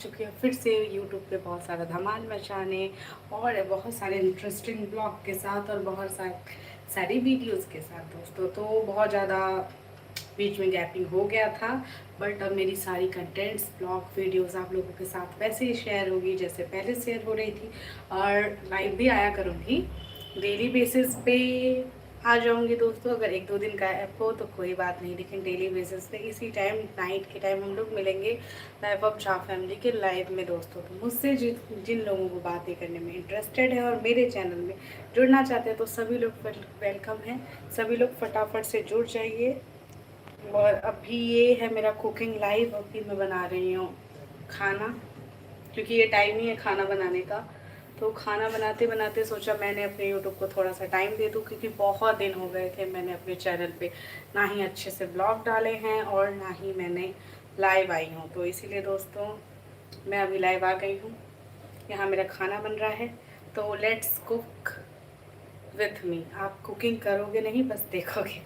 चुकी है फिर से यूट्यूब पे बहुत सारा धमाल मचाने और बहुत सारे इंटरेस्टिंग ब्लॉग के साथ और बहुत सारी वीडियोस के साथ दोस्तों। तो बहुत ज़्यादा बीच में गैपिंग हो गया था, बट अब मेरी सारी कंटेंट्स ब्लॉग वीडियोस आप लोगों के साथ वैसे ही शेयर होगी जैसे पहले शेयर हो रही थी, और लाइव भी आया करूँगी डेली बेसिस पे। आ जाऊंगी दोस्तों, अगर एक दो दिन का ऐप हो तो कोई बात नहीं, लेकिन डेली बेसिस पे इसी टाइम नाइट के टाइम हम लोग मिलेंगे लाइव ऑफ शाह फैमिली के लाइव में दोस्तों। तो मुझसे जिन लोगों को बातें करने में इंटरेस्टेड है और मेरे चैनल में जुड़ना चाहते हैं तो सभी लोग वेलकम हैं। सभी लोग फटाफट से जुड़ जाइए। और अभी ये है मेरा कुकिंग लाइव। अभी मैं बना रही हूँ खाना, क्योंकि ये टाइम ही है खाना बनाने का। तो खाना बनाते बनाते सोचा मैंने अपने यूट्यूब को थोड़ा सा टाइम दे दूँ, क्योंकि बहुत दिन हो गए थे मैंने अपने चैनल पे ना ही अच्छे से ब्लॉग डाले हैं और ना ही मैंने लाइव आई हूँ। तो इसीलिए दोस्तों मैं अभी लाइव आ गई हूँ। यहाँ मेरा खाना बन रहा है, तो लेट्स कुक विथ मी। आप कुकिंग करोगे नहीं, बस देखोगे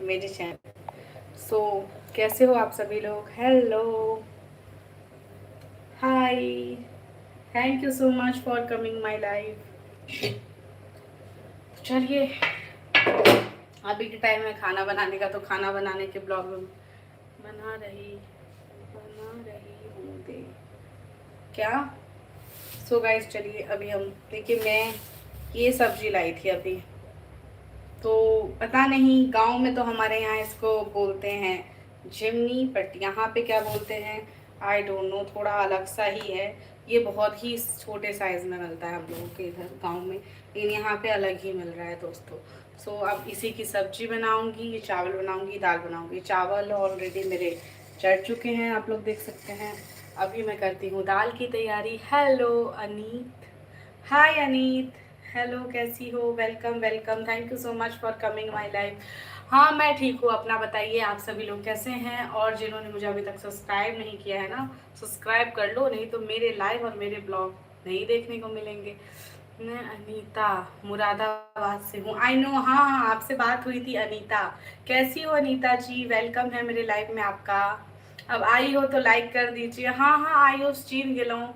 मेरे चैनल। सो कैसे हो आप सभी लोग? Hello, hi, thank you so much for coming my life. चलिए, अभी के टाइम है खाना बनाने का, तो खाना बनाने के ब्लॉग में बना रही हूँ दे क्या। सो गाइस चलिए, अभी हम देखिए मैं ये सब्जी लाई थी अभी। तो पता नहीं, गांव में तो हमारे यहाँ इसको बोलते हैं जिमनी, बट यहाँ पे क्या बोलते हैं आई डोंट नो, थोड़ा अलग सा ही है। ये बहुत ही छोटे साइज़ में मिलता है हम लोगों के इधर गांव में, लेकिन यहाँ पे अलग ही मिल रहा है दोस्तों। सो अब इसी की सब्जी बनाऊंगी, ये चावल बनाऊंगी, दाल बनाऊंगी। चावल ऑलरेडी मेरे चढ़ चुके हैं, आप लोग देख सकते हैं। अभी मैं करती हूँ दाल की तैयारी। हेलो अनीत, हाय अनीत, हेलो, कैसी हो? Welcome welcome, thank you so much for coming my life. हाँ मैं ठीक हूँ, अपना बताइए आप सभी लोग कैसे हैं? और जिन्होंने मुझे अभी तक सब्सक्राइब नहीं किया है ना, सब्सक्राइब कर लो, नहीं तो मेरे लाइव और मेरे ब्लॉग नहीं देखने को मिलेंगे। मैं अनीता मुरादाबाद से हूँ। आई नो, हाँ हाँ आपसे बात हुई थी अनीता। कैसी हो अनीता जी? वेलकम है मेरे लाइव में आपका। अब आई हो तो लाइक कर दीजिए। हाँ हाँ आई हो, चीन गेलों,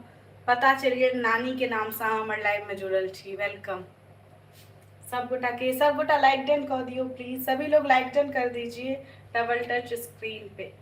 पता चलिए नानी के नाम से हमारे लाइव में जुड़ल छी। वेलकम सब गोटा लाइक डन कर दियो प्लीज, सभी लोग लाइक डन कर दीजिए डबल टच स्क्रीन पे।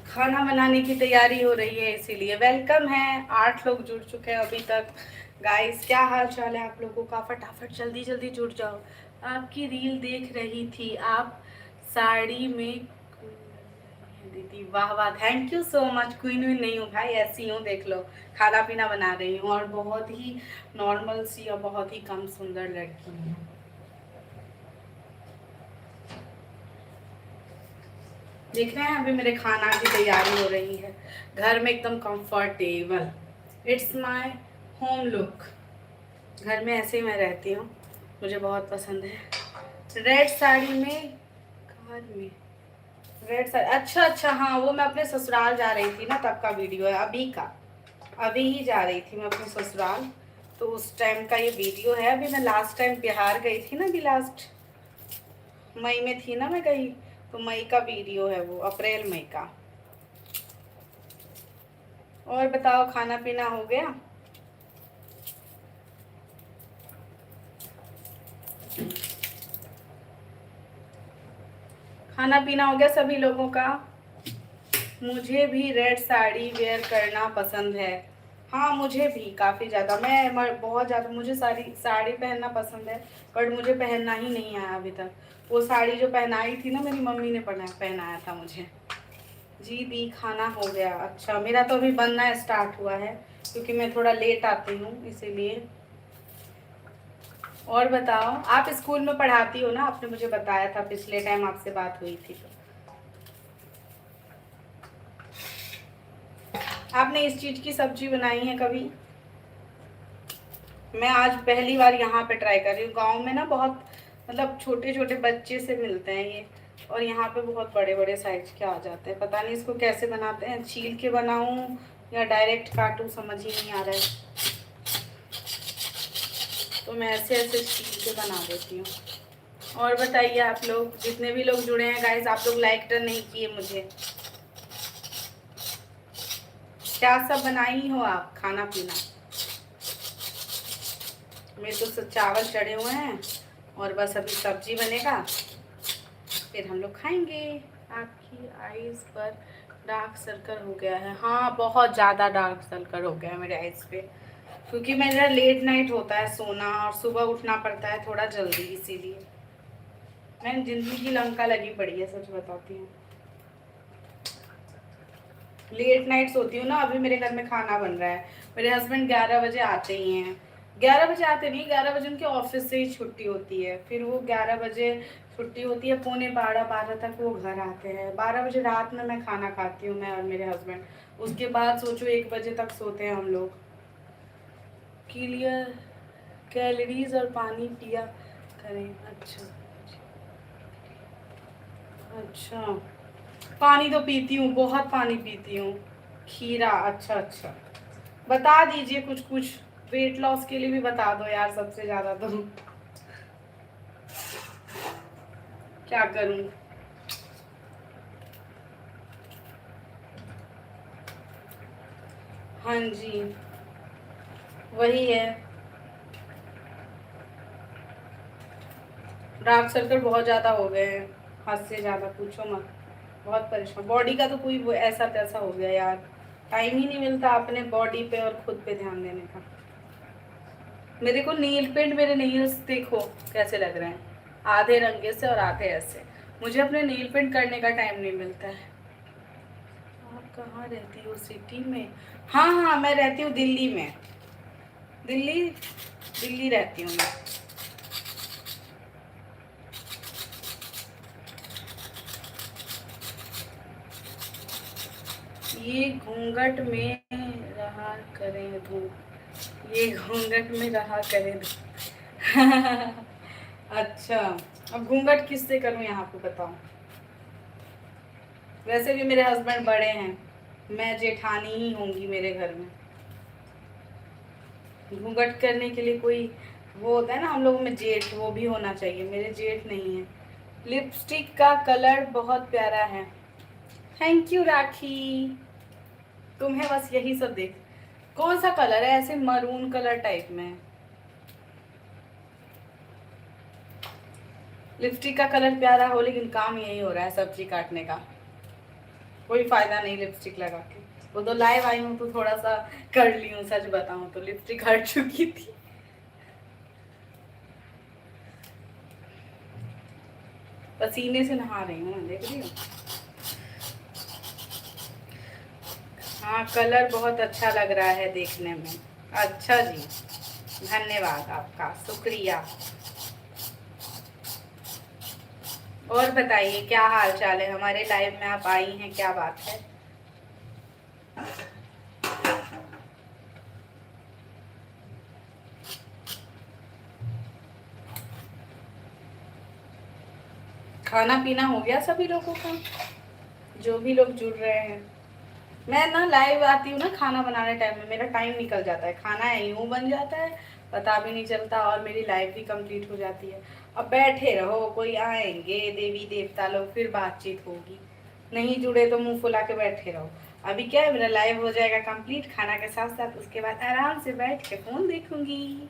खाना बनाने की तैयारी हो रही है, इसीलिए वेलकम है। 8 लोग जुड़ चुके हैं अभी तक। गाइस क्या हाल चाल है आप लोगों का? फटाफट जल्दी जल्दी जुड़ जाओ। आपकी रील देख रही थी, आप साड़ी में दीदी, वाह वाह, thank you so much. Queen भी नहीं हूँ भाई, ऐसी हूँ, देख लो खाना पीना बना रही हूँ, और बहुत ही नॉर्मल सी और बहुत ही कम सुंदर लड़की हूँ। देख रहे हैं अभी मेरे खाना की तैयारी हो रही है, घर में एकदम comfortable. It's my home look. घर में ऐसे ही मैं रहती हूँ, मुझे बहुत पसंद है। रेड साड़ी में, कार में रेड साड़ी, अच्छा अच्छा, हाँ वो मैं अपने ससुराल जा रही थी ना, तब का वीडियो है, अभी का। अभी ही जा रही थी मैं अपने ससुराल, तो उस टाइम का ये वीडियो है। अभी मैं लास्ट टाइम बिहार गई थी ना, अभी लास्ट मई में थी ना मैं गई, तो मई का वीडियो है वो, अप्रैल मई का। और बताओ खाना पीना हो गया? खाना पीना हो गया सभी लोगों का? मुझे भी रेड साड़ी वेयर करना पसंद है। हाँ मुझे भी काफ़ी ज़्यादा, मैं बहुत ज़्यादा, मुझे साड़ी साड़ी पहनना पसंद है, बट मुझे पहनना ही नहीं आया अभी तक। वो साड़ी जो पहनाई थी ना, मेरी मम्मी ने पहनाया था मुझे। जी दी, खाना हो गया। अच्छा मेरा तो अभी बनना स्टार्ट हुआ है, क्योंकि मैं थोड़ा लेट आती हूँ इसीलिए। और बताओ, आप स्कूल में पढ़ाती हो ना, आपने मुझे बताया था पिछले टाइम आपसे बात हुई थी तो। आपने इस चीज़ की सब्जी बनाई है कभी? मैं आज पहली बार यहाँ पे ट्राई कर रही हूँ। गांव में ना बहुत मतलब छोटे छोटे बच्चे से मिलते हैं ये। और यहाँ पे बहुत बड़े बड़े साइज के आ जाते हैं। पता नहीं इसको कैसे बनाते हैं, छील के बनाऊँ या डायरेक्ट काटूँ, समझ ही नहीं आ रहा है। तो मैं ऐसे ऐसे छील के बना देती हूँ। और बताइए आप लोग, जितने भी लोग जुड़े हैं गाइस, आप लोग लाइक तो नहीं किए मुझे। क्या सब बनाई हो आप खाना पीना? मेरे तो सब चावल चढ़े हुए हैं और बस अभी सब्जी बनेगा, फिर हम लोग खाएंगे। आपकी आईज पर डार्क सर्कल हो गया है? हाँ, बहुत ज़्यादा डार्क सर्कल हो गया है मेरे आईज पे, क्योंकि मेरा लेट नाइट होता है सोना और सुबह उठना पड़ता है थोड़ा जल्दी, इसीलिए। मैंने जिंदगी की लंका लगी पड़ी है, सच बताती हूँ। लेट नाइट सोती हूँ ना। अभी मेरे घर में खाना बन रहा है, मेरे हस्बैंड 11 बजे आते ही हैं। 11 बजे आते नहीं, 11 बजे उनके ऑफिस से ही छुट्टी होती है, फिर वो 11 बजे छुट्टी होती है, 11:45 तक वो घर आते हैं। 12 बजे रात में मैं खाना खाती हूँ, मैं और मेरे हस्बैंड। उसके बाद सोचो 1 बजे तक सोते हैं हम लोग। क्लियर कैलोरीज और पानी पिया करें। अच्छा अच्छा, पानी तो पीती हूँ, बहुत पानी पीती हूँ। खीरा, अच्छा अच्छा, बता दीजिए कुछ कुछ। वेट लॉस के लिए भी बता दो यार, सबसे ज्यादा तो क्या करूं। हाँ जी, वही है। डार्क सर्कल बहुत ज्यादा हो गए हैं, हद से ज्यादा, पूछो मत। बहुत परेशान, बॉडी का तो कोई वो ऐसा तैसा हो गया यार। टाइम ही नहीं मिलता अपने बॉडी पे और खुद पे ध्यान देने का। मेरे को नील पेंट, मेरे नील्स देखो कैसे लग रहे हैं, आधे रंगे से और आधे ऐसे। मुझे अपने नील पेंट करने का टाइम नहीं मिलता है। आप कहाँ रहती हो, सिटी में? हाँ हाँ, मैं रहती हूँ दिल्ली में। दिल्ली, दिल्ली रहती हूँ मैं। ये घूंघट में रहा करें धूप, ये घूंघट में रहा करें धूप अच्छा, अब घूंघट किससे करूँ यहाँ पे बताओ? वैसे भी मेरे हस्बैंड बड़े हैं, मैं जेठानी ही होंगी मेरे घर में। घूंघट करने के लिए कोई वो होता है ना हम लोगों में, जेठ, वो भी होना चाहिए। मेरे जेठ नहीं है। लिपस्टिक का कलर बहुत प्यारा है। थैंक यू राखी। तुम्हें बस यही सब देख। कौन सा कलर है? ऐसे मरून कलर टाइप में। लिपस्टिक का कलर प्यारा हो, लेकिन काम यही हो रहा है सब्जी काटने का। कोई फायदा नहीं लिपस्टिक लगा के। वो तो लाइव आई हूँ तो थोड़ा सा कर ली हूँ, सच बताऊँ तो लिपस्टिक हट चुकी थी। पसीने से नहा रही हूँ, देख रही हूँ। हाँ, कलर बहुत अच्छा लग रहा है देखने में। अच्छा जी, धन्यवाद आपका, शुक्रिया। और बताइए क्या हाल चाल है? हमारे लाइव में आप आई हैं, क्या बात है? खाना पीना हो गया सभी लोगों का, जो भी लोग जुड़ रहे हैं? मैं ना लाइव आती हूँ ना, खाना बनाने टाइम में मेरा टाइम निकल जाता है, खाना यूं बन जाता है, पता भी नहीं चलता, और मेरी लाइफ भी कंप्लीट हो जाती है। अब बैठे रहो, कोई आएंगे देवी देवता लोग, फिर बातचीत होगी। नहीं जुड़े तो मुंह फुला के बैठे रहो। अभी क्या है, मेरा लाइव हो जाएगा कंप्लीट खाना के साथ साथ, उसके बाद आराम से बैठ के फोन देखूंगी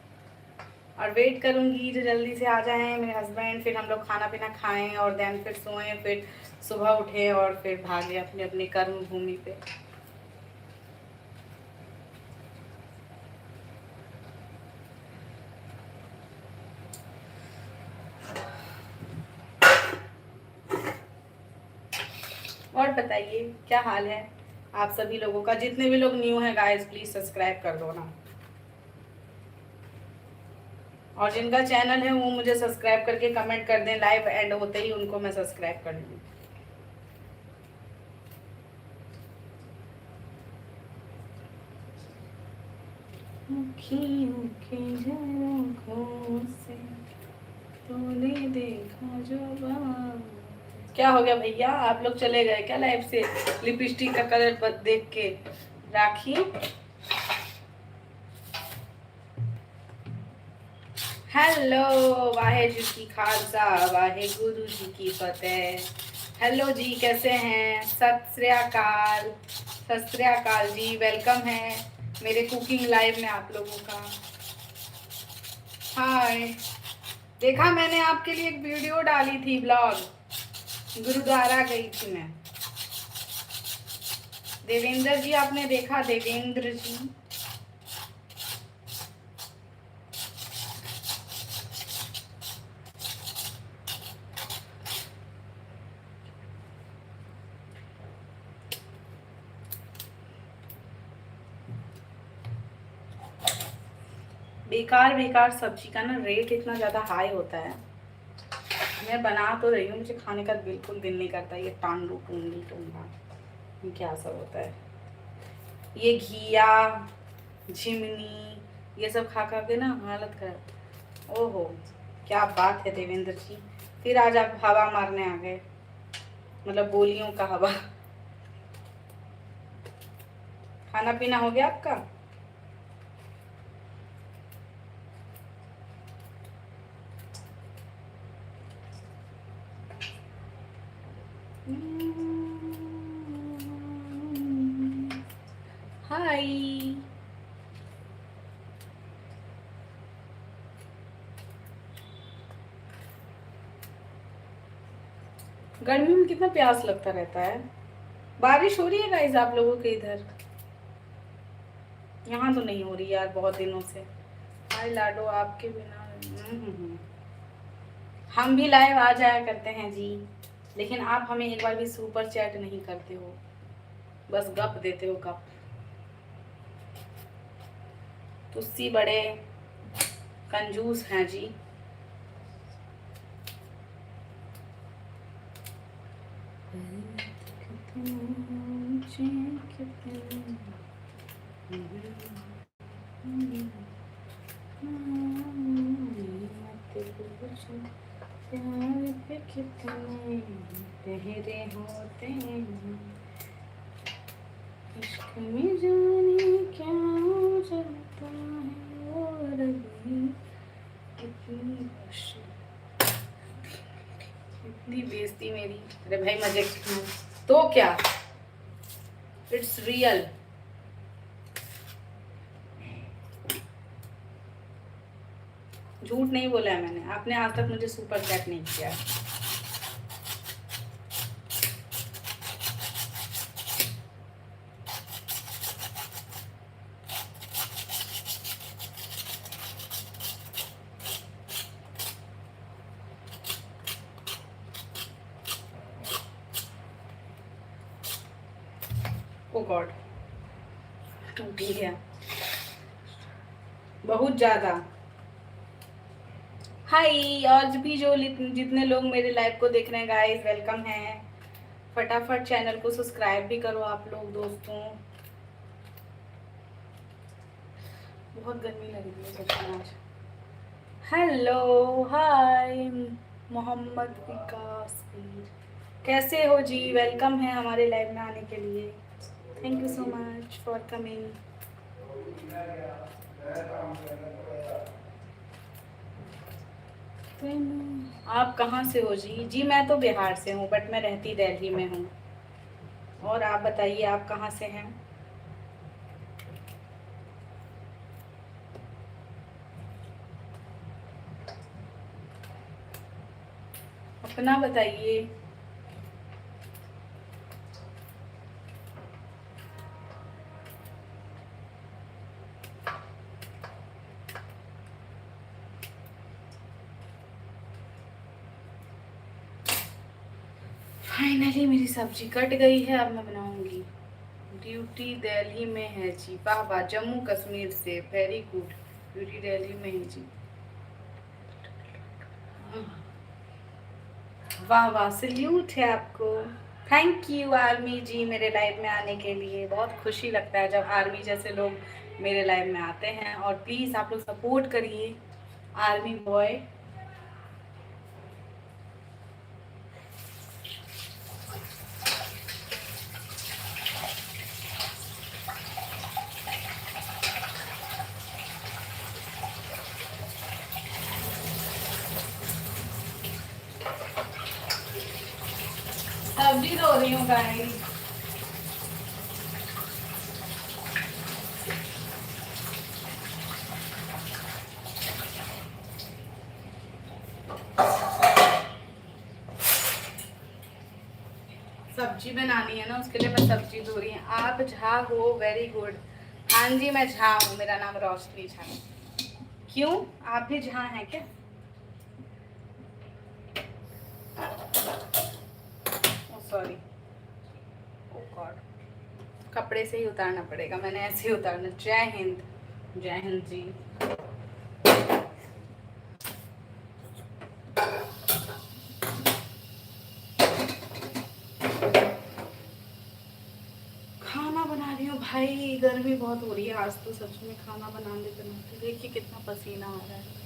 और वेट करूंगी जो जल्दी से आ जाएं मेरे हस्बैंड, फिर हम लोग खाना पीना खाएं और देन फिर सोएं, फिर सुबह उठे और फिर भागे अपने अपने कर्म भूमि पे। और बताइए क्या हाल है आप सभी लोगों का? जितने भी लोग न्यू हैं गाइस, प्लीज सब्सक्राइब कर दो ना। और जिनका चैनल है वो मुझे सब्सक्राइब करके कमेंट कर दें, लाइव एंड होते ही उनको मैं सब्सक्राइब कर लूँ। तूने देखा जो क्या हो गया भैया, आप लोग चले गए क्या लाइफ से लिपस्टिक का कलर देख के? राखी हेलो, वाहे जी की खालसा वाहे गुरु जी की फतेह। हेलो जी, कैसे हैं? सत श्री अकाल, सत श्री अकाल जी, वेलकम है मेरे कुकिंग लाइव में आप लोगों का। हाय, देखा मैंने आपके लिए एक वीडियो डाली थी, ब्लॉग। गुरुद्वारा गई थी मैं। देवेंद्र जी, आपने देखा? देवेंद्र जी, बेकार बेकार सब्जी का ना रेट इतना ज़्यादा हाई होता है। मैं बना तो रही हूँ, मुझे खाने का बिल्कुल दिल नहीं करता। ये टांडू टूंडी टूंडा, ये क्या सब होता है? ये घिया झिमनी, ये सब खा खा के ना हालत खराब। ओहो, क्या बात है देवेंद्र जी, फिर आज आप हवा मारने आ गए, मतलब बोलियों का हवा। खाना पीना हो गया आपका? हाय, गर्मी में कितना प्यास लगता रहता है। बारिश हो रही है गाइस आप लोगों के इधर? यहाँ तो नहीं हो रही यार बहुत दिनों से। हाय लाडो, आपके बिना हम भी लाइव आ जाया करते हैं जी, लेकिन आप हमें एक बार भी सुपर चैट नहीं करते हो, बस गप देते हो गप। तुस्सी बड़े कंजूस हैं जी। प्यार पे कितने पहरे होते हैं, इश्क में जाने क्या चलता है, और भी कितनी इतनी बेइज्जती मेरी। अरे भाई मजे तो क्या, इट्स रियल। झूठ नहीं बोला है मैंने, आपने आज तक मुझे सुपर चैट नहीं किया है। ओ गॉड, टूट ही गया बहुत ज्यादा। हाय, आज भी जो जितने लोग मेरे लाइव को देख रहे हैं गाइस, वेलकम है। फटाफट चैनल को सब्सक्राइब भी करो आप लोग दोस्तों। बहुत गर्मी लग रही है सच में आज। हेलो, हाय मोहम्मद विकास पीर, कैसे हो जी? वेलकम है हमारे लाइव में आने के लिए। Thank you so much for coming. आप कहाँ से हो जी? जी मैं तो बिहार से हूँ, बट मैं रहती दिल्ली में हूँ। और आप बताइए, आप कहाँ से हैं? अपना बताइए। फाइनली मेरी सब्जी कट गई है, अब मैं बनाऊंगी। ड्यूटी दिल्ली में है जी, वाह वाह, जम्मू कश्मीर से, वेरी गुड। ड्यूटी दिल्ली में है जी, वाह वाह, सल्यूट है आपको। थैंक यू आर्मी जी मेरे लाइव में आने के लिए। बहुत खुशी लगता है जब आर्मी जैसे लोग मेरे लाइव में आते हैं। और प्लीज़ आप लोग सपोर्ट करिए आर्मी बॉय। सब्जी धो रही हूँ गाइस। सब्जी बनानी है ना, उसके लिए मैं सब्जी धो रही हूँ। आप झा हो, वेरी गुड। हाँ जी मैं झा हूँ, मेरा नाम रोशनी झा है। क्यों, आप भी झा हैं क्या? सॉरी, ओ गॉड, कपड़े से ही उतारना पड़ेगा, मैंने ऐसे ही उतारना। जय हिंद, जय हिंद जी। खाना बना रही हूँ भाई, गर्मी बहुत हो रही है आज तो सच में। खाना बनाने बनाते देखिए कितना पसीना आ रहा है।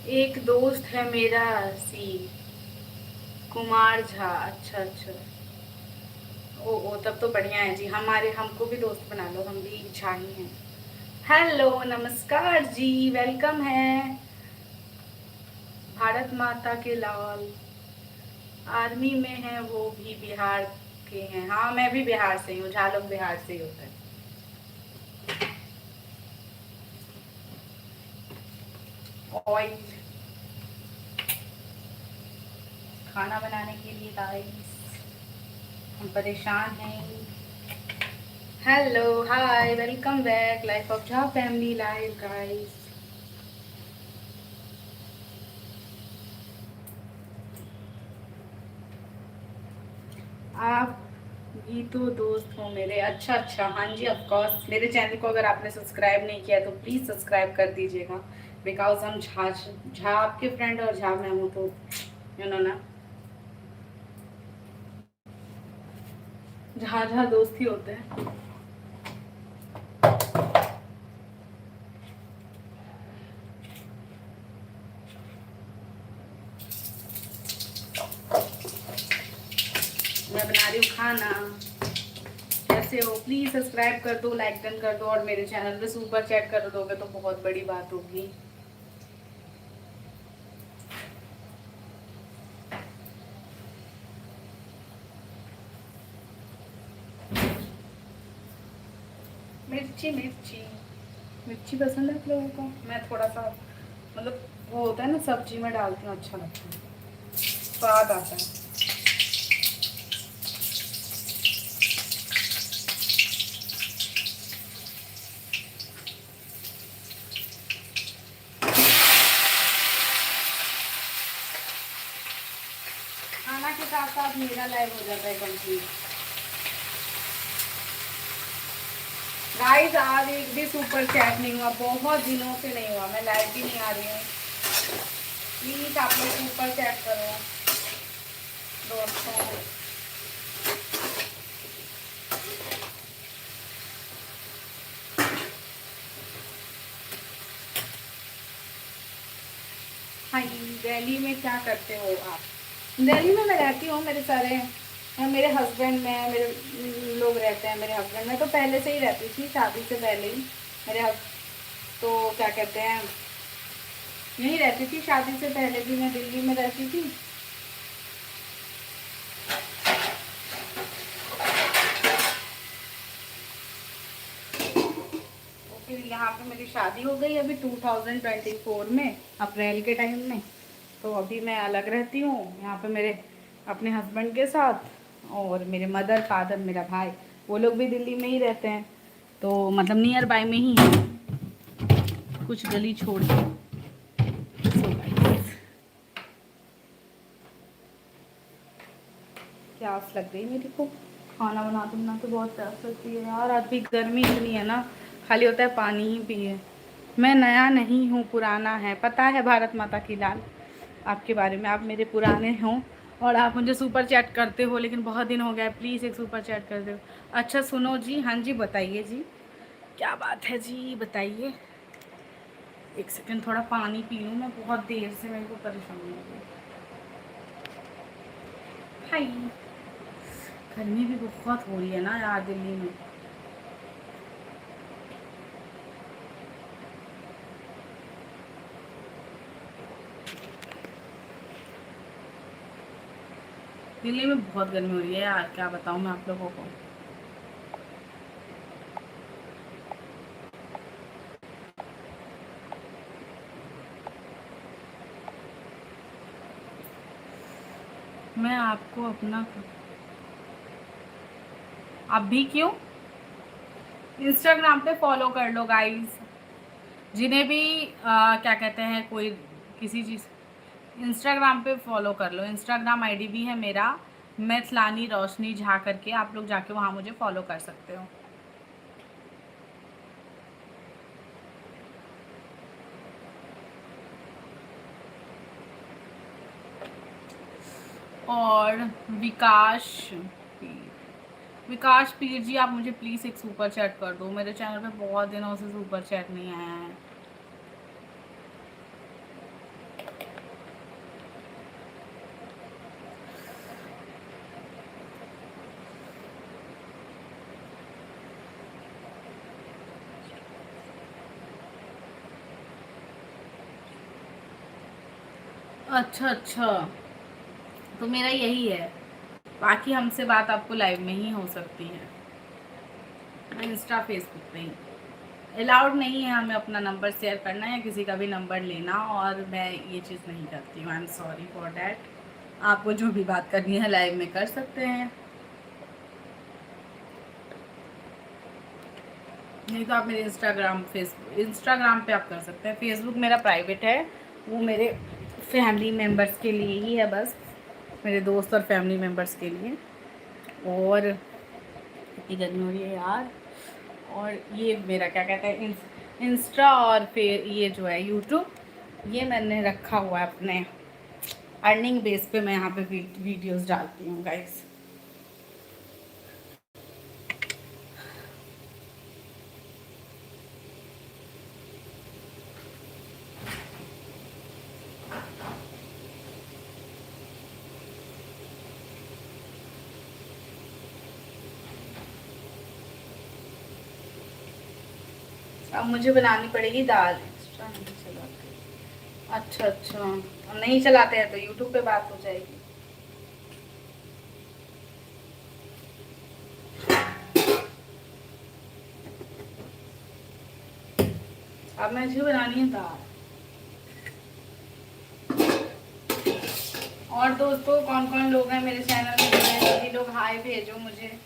एक दोस्त है मेरा सी कुमार झा। अच्छा अच्छा, ओ तब तो बढ़िया है जी। हमारे हमको भी दोस्त बना लो, हम भी झा ही हैं। हेलो नमस्कार जी, वेलकम है। भारत माता के लाल, आर्मी में है वो भी बिहार के हैं। हाँ मैं भी बिहार से ही हूँ, झा लोग बिहार से ही होता है। ऑयल खाना बनाने के लिए गाइस हम परेशान हैं। Hello hi, welcome back life of Jha family live guys. आप भी तो दोस्त हो मेरे। अच्छा अच्छा, हाँ जी ऑफ कोर्स। मेरे चैनल को अगर आपने सब्सक्राइब नहीं किया तो प्लीज़ सब्सक्राइब कर दीजिएगा, बिकॉज हम झा झा आपके फ्रेंड और झा मैं हूँ, तो यू नो ना, झा झा दोस्त ही होते हैं। मैं बना रही हूँ खाना। कैसे हो, प्लीज़ सब्सक्राइब कर दो, लाइक डन कर दो, और मेरे चैनल पे सुपर चैट कर दोगे तो बहुत बड़ी बात होगी। मिर्ची मिर्ची मिर्ची पसंद है आप लोगों को? मैं थोड़ा सा, मतलब वो होता है ना सब्जी में डालती हूँ, अच्छा लगता है, स्वाद आता है। खाना के साथ साथ मेरा लाइव हो जाता है कंप्लीट। गाइस आज एक भी सुपर चैट नहीं हुआ, बहुत दिनों से नहीं हुआ, मैं लाइव भी नहीं आ रही हूँ। प्लीज आप लोग सुपर चैट करो दोस्तों। हाँ, दिल्ली में क्या करते हो आप? दिल्ली में मैं रहती हूँ, मेरे सारे मेरे हस्बैंड में मेरे लोग रहते हैं। मेरे हस्बैंड, मैं तो पहले से ही रहती थी, शादी से पहले ही मेरे तो क्या कहते हैं, यहीं रहती थी। शादी से पहले भी मैं दिल्ली में रहती थी। तो फिर यहाँ पे मेरी शादी हो गई अभी 2024 में, अप्रैल के टाइम में। तो अभी मैं अलग रहती हूँ यहाँ पे मेरे अपने हस्बैंड के साथ, और मेरे मदर फादर मेरा भाई वो लोग भी दिल्ली में ही रहते हैं, तो मतलब नियर बाय में ही है, कुछ गली छोड़ के। प्यास लग गई मेरे को, खाना बनाते बनाते बहुत प्यास लगती है यार। आज भी गर्मी इतनी है ना, खाली होता है पानी ही पिए। मैं नया नहीं हूँ, पुराना है, पता है भारत माता की लाल आपके बारे में, आप मेरे पुराने हों और आप मुझे सुपर चैट करते हो, लेकिन बहुत दिन हो गया, प्लीज़ एक सुपर चैट कर दो। अच्छा सुनो जी, हाँ जी बताइए जी, क्या बात है जी बताइए। एक सेकंड थोड़ा पानी पी लूँ, मैं बहुत देर से मेरे को परेशानी हो गई। हाय, गर्मी भी बहुत हो रही है ना यार दिल्ली में। दिल्ली में बहुत गर्मी हो रही है यार, क्या बताऊँ मैं आप लोगों को। मैं आपको अपना आप भी क्यों इंस्टाग्राम पे फॉलो कर लो गाइस, जिन्हें भी क्या कहते हैं कोई किसी चीज़, इंस्टाग्राम पे फॉलो कर लो। इंस्टाग्राम आईडी भी है मेरा मैथिलानी रोशनी झा करके, आप लोग जाके वहाँ मुझे फॉलो कर सकते हो। और विकास विकास पीर जी, आप मुझे प्लीज़ एक सुपर चैट कर दो, मेरे चैनल पे बहुत दिनों से सुपर चैट नहीं आया है। अच्छा अच्छा, तो मेरा यही है, बाकी हमसे बात आपको लाइव में ही हो सकती है, इंस्टा फेसबुक पे ही। अलाउड नहीं है हमें अपना नंबर शेयर करना या किसी का भी नंबर लेना, और मैं ये चीज़ नहीं करती हूँ। I am sorry for that. आपको जो भी बात करनी है लाइव में कर सकते हैं, नहीं तो आप मेरे इंस्टाग्राम पे आप कर सकते हैं। फेसबुक मेरा प्राइवेट है, वो मेरे फैमिली मेम्बर्स के लिए ही है बस, मेरे दोस्त और फैमिली मेम्बर्स के लिए। और इतनी गर्मी हो रही है यार। और ये मेरा क्या कहते हैं इंस्टा, और फिर ये जो है यूट्यूब, ये मैंने रखा हुआ है अपने अर्निंग बेस पे, मैं यहाँ पे वीडियोस डालती हूँ गाइस। अब मुझे बनानी पड़ेगी दाल। एक्स्ट्रा नहीं चलाते, अच्छा अच्छा, नहीं चलाते हैं तो यूट्यूब पे बात हो जाएगी। अब मुझे बनानी है दाल। और दोस्तों कौन कौन लोग हैं मेरे चैनल में जुड़े हैं, सभी लोग हाय भेजो मुझे।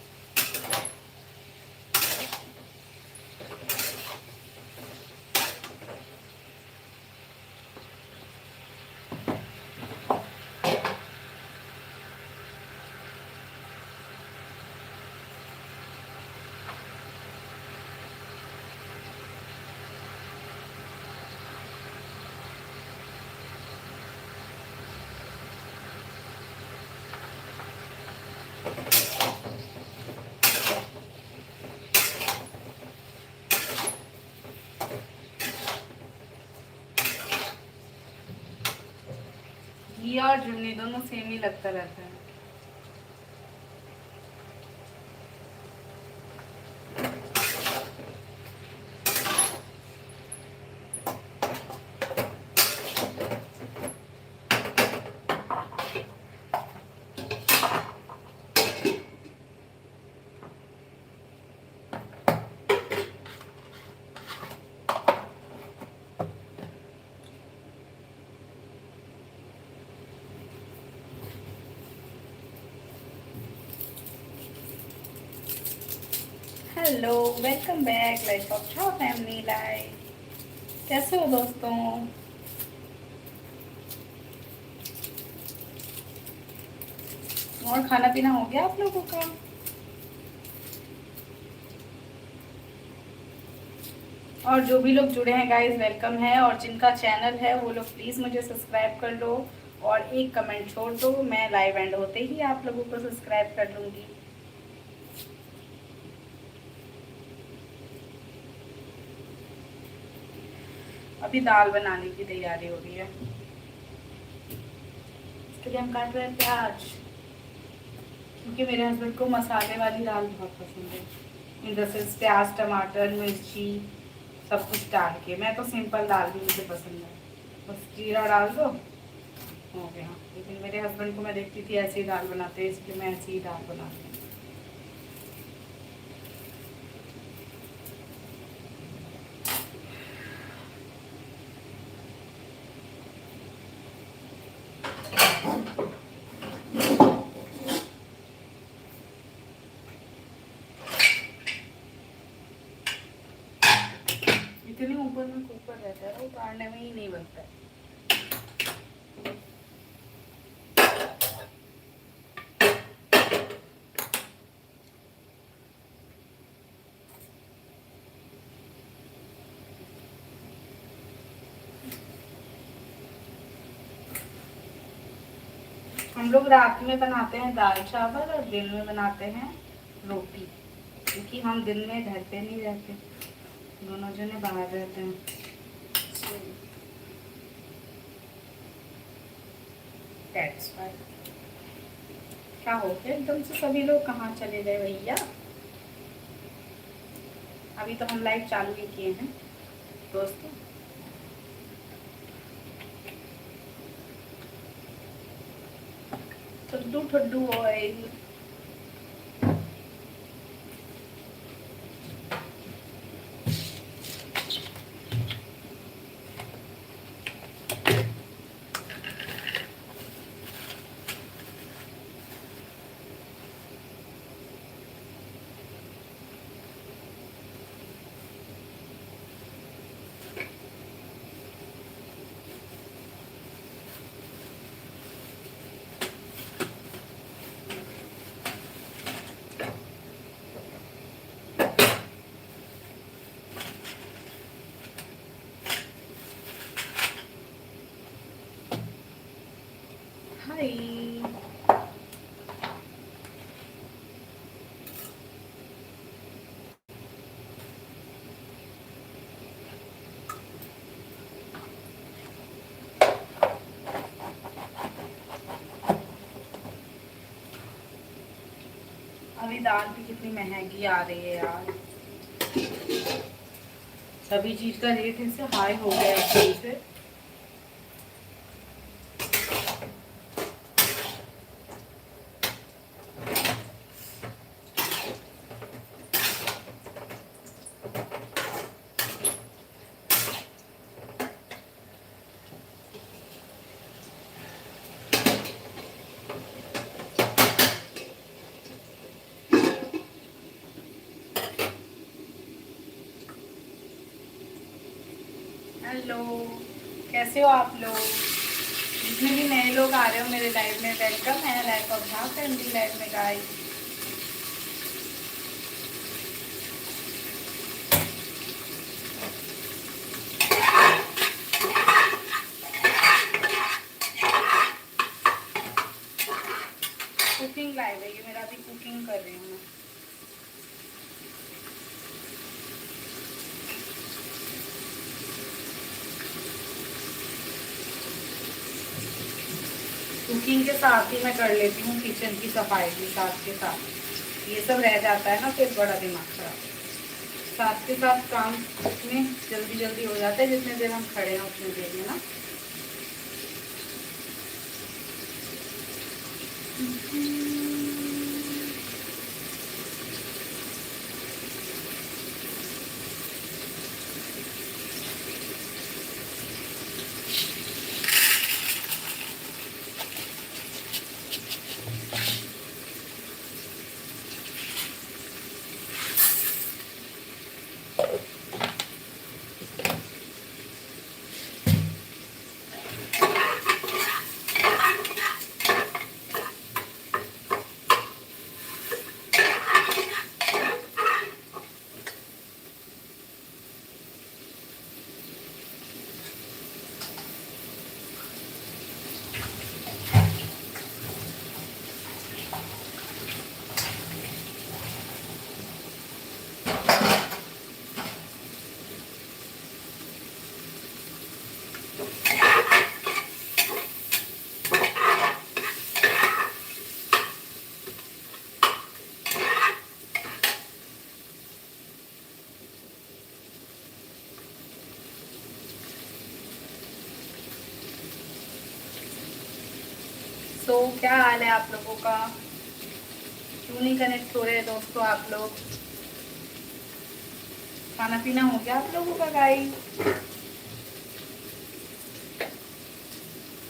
घी और चुन्नी दोनों सेम ही लगता रहता है। Hello, welcome back life of छा फैमिली लाइफ। कैसे हो दोस्तों? और खाना पीना हो गया आप लोगों का? और जो भी लोग जुड़े हैं गाइस वेलकम है, और जिनका चैनल है वो लोग प्लीज़ मुझे सब्सक्राइब कर लो और एक कमेंट छोड़ दो, मैं लाइव एंड होते ही आप लोगों को सब्सक्राइब कर लूँगी। अभी दाल बनाने की तैयारी हो रही है, इसके लिए हम काट रहे हैं प्याज, क्योंकि मेरे हस्बैंड को मसाले वाली दाल बहुत पसंद है। इन द सेंस प्याज टमाटर मिर्ची सब कुछ डाल के, मैं तो सिंपल दाल भी मुझे पसंद है, बस जीरा डाल दो हो गया। लेकिन मेरे हस्बैंड को मैं देखती थी ऐसी दाल बनाते हैं, इसलिए मैं ऐसी ही दाल बनाती हूँ। इतने ऊपर में कुकर रहता है, उतारने में ही नहीं बनता है। हम लोग रात में बनाते हैं दाल चावल और दिन में बनाते हैं रोटी, क्योंकि हम दिन में घर पे नहीं रहते, दोनों जने बाहर रहते हैं। That's why। क्या हो गया एकदम से सभी लोग कहाँ चले गए भैया? अभी तो हम लाइव चालू ही किए हैं दोस्तों। ठुड्डू ठुड्डू ऑयल। हाय। अभी दाल भी कितनी महंगी आ रही है यार, सभी चीज का रेट इससे हाई हो गया है से। हेलो, कैसे हो आप लोग? जितने भी नए लोग आ रहे हो मेरे लाइव में, वेलकम है लाइफ ऑफ भाव फैमिली लाइव में गाइस। कुकिंग लाइव है ये मेरा, अभी कुकिंग कर रही हूँ मैं। कुकिंग के साथ ही मैं कर लेती हूँ किचन की सफाई भी साथ के साथ, ये सब रह जाता है ना फिर बड़ा दिमाग खराब। साथ के साथ काम में जल्दी जल्दी हो जाता है, जितने देर हम खड़े हैं उतनी देर में ना। सो क्या हाल है आप लोगों का? क्यों नहीं कनेक्ट हो रहे दोस्तों आप लोग? खाना पीना हो गया आप लोगों का गाइस?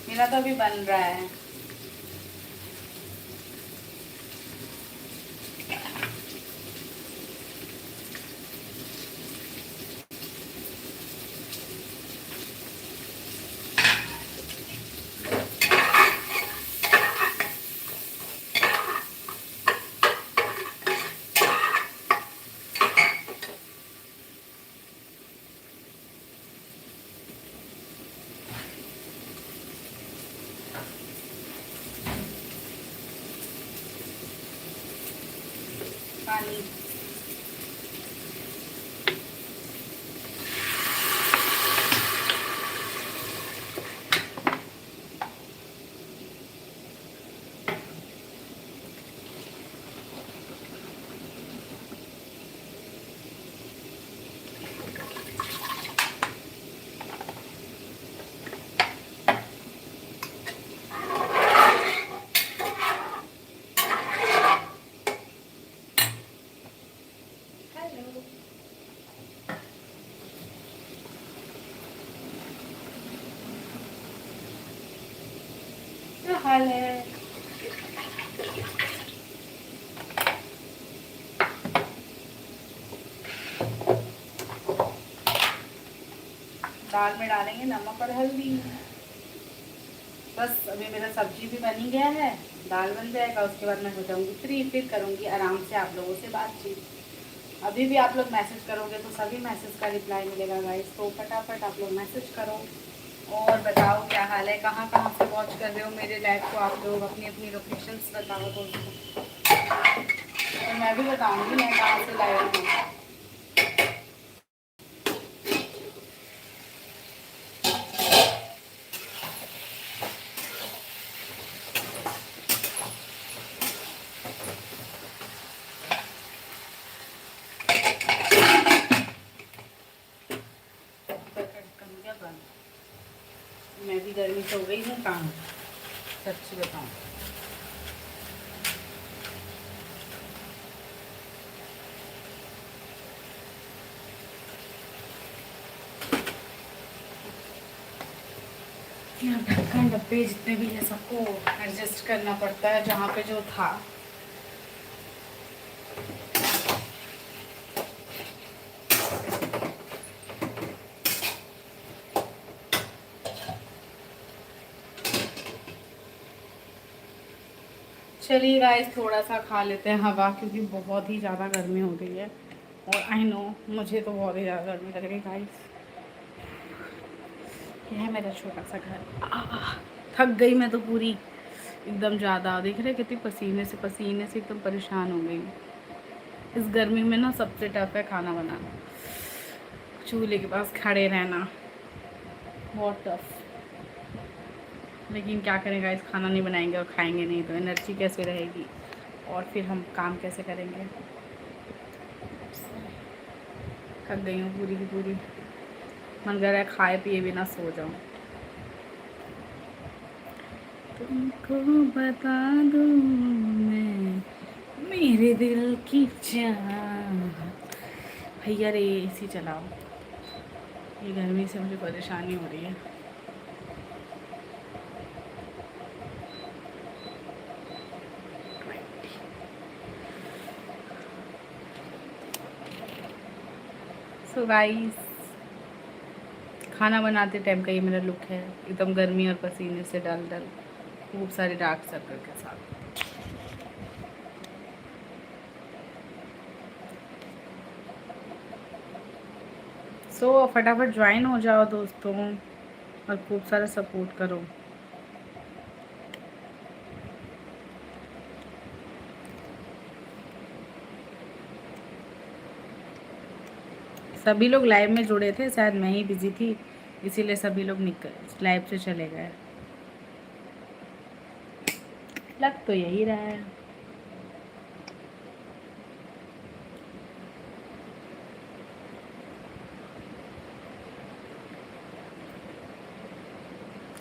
मेरा तो अभी बन रहा है। पानी। हेलो। क्या हाल है? दाल में डालेंगे नमक और हल्दी। बस अभी मेरा सब्जी भी बन ही गया है, दाल बन जाएगा, उसके बाद मैं हो जाऊंगी फ्री, फिर करूंगी आराम से आप लोगों से बातचीत। अभी भी आप लोग मैसेज करोगे तो सभी मैसेज का रिप्लाई मिलेगा गाइस, तो फटाफट आप लोग मैसेज करो और बताओ क्या हाल है, कहाँ कहाँ से वॉच कर रहे हो मेरे लाइव को आप लोग, अपनी अपनी लोकेशंस बताओ दोस्तों। तो मैं भी बताऊंगी मैं कहाँ से लाइव हूँ। मैं भी गर्मी से हो गई हूँ काम, सच्ची बताऊँ। यहाँ ढक्कन डब्बे जितने भी है सबको एडजस्ट करना पड़ता है, जहाँ पे जो था। चलिए गाइस थोड़ा सा खा लेते हैं हवा, क्योंकि बहुत ही ज़्यादा गर्मी हो गई है। और आई नो मुझे तो बहुत ही ज़्यादा गर्मी लग रही है गाइस। यह है मेरा छोटा सा घर। थक गई मैं तो पूरी एकदम ज़्यादा, देख रहे कितनी पसीने से एकदम परेशान हो गई। इस गर्मी में ना सबसे टफ है खाना बनाना, चूल्हे के पास खड़े रहना बहुत टफ। लेकिन क्या करें गाइस, खाना नहीं बनाएंगे और खाएंगे नहीं तो एनर्जी कैसे रहेगी, और फिर हम काम कैसे करेंगे। थक गई हूँ पूरी की पूरी, मन कर रहा है खाए पिए बिना सो जाऊँ। तुमको बता दूँ मैं मेरे दिल की चाहत। भैया रे एसी चलाओ, ये गर्मी से मुझे परेशानी हो रही है। सो गाइस खाना बनाते टाइम का ये मेरा लुक है, एकदम गर्मी और पसीने से डल डल, खूब सारे डार्क सर्कल के साथ। सो फटाफट ज्वाइन हो जाओ दोस्तों और खूब सारा सपोर्ट करो। सभी लोग लाइव में जुड़े थे, शायद मैं ही बिजी थी इसीलिए सभी लोग निकल लाइव से चले गए, लग तो यही रहा है।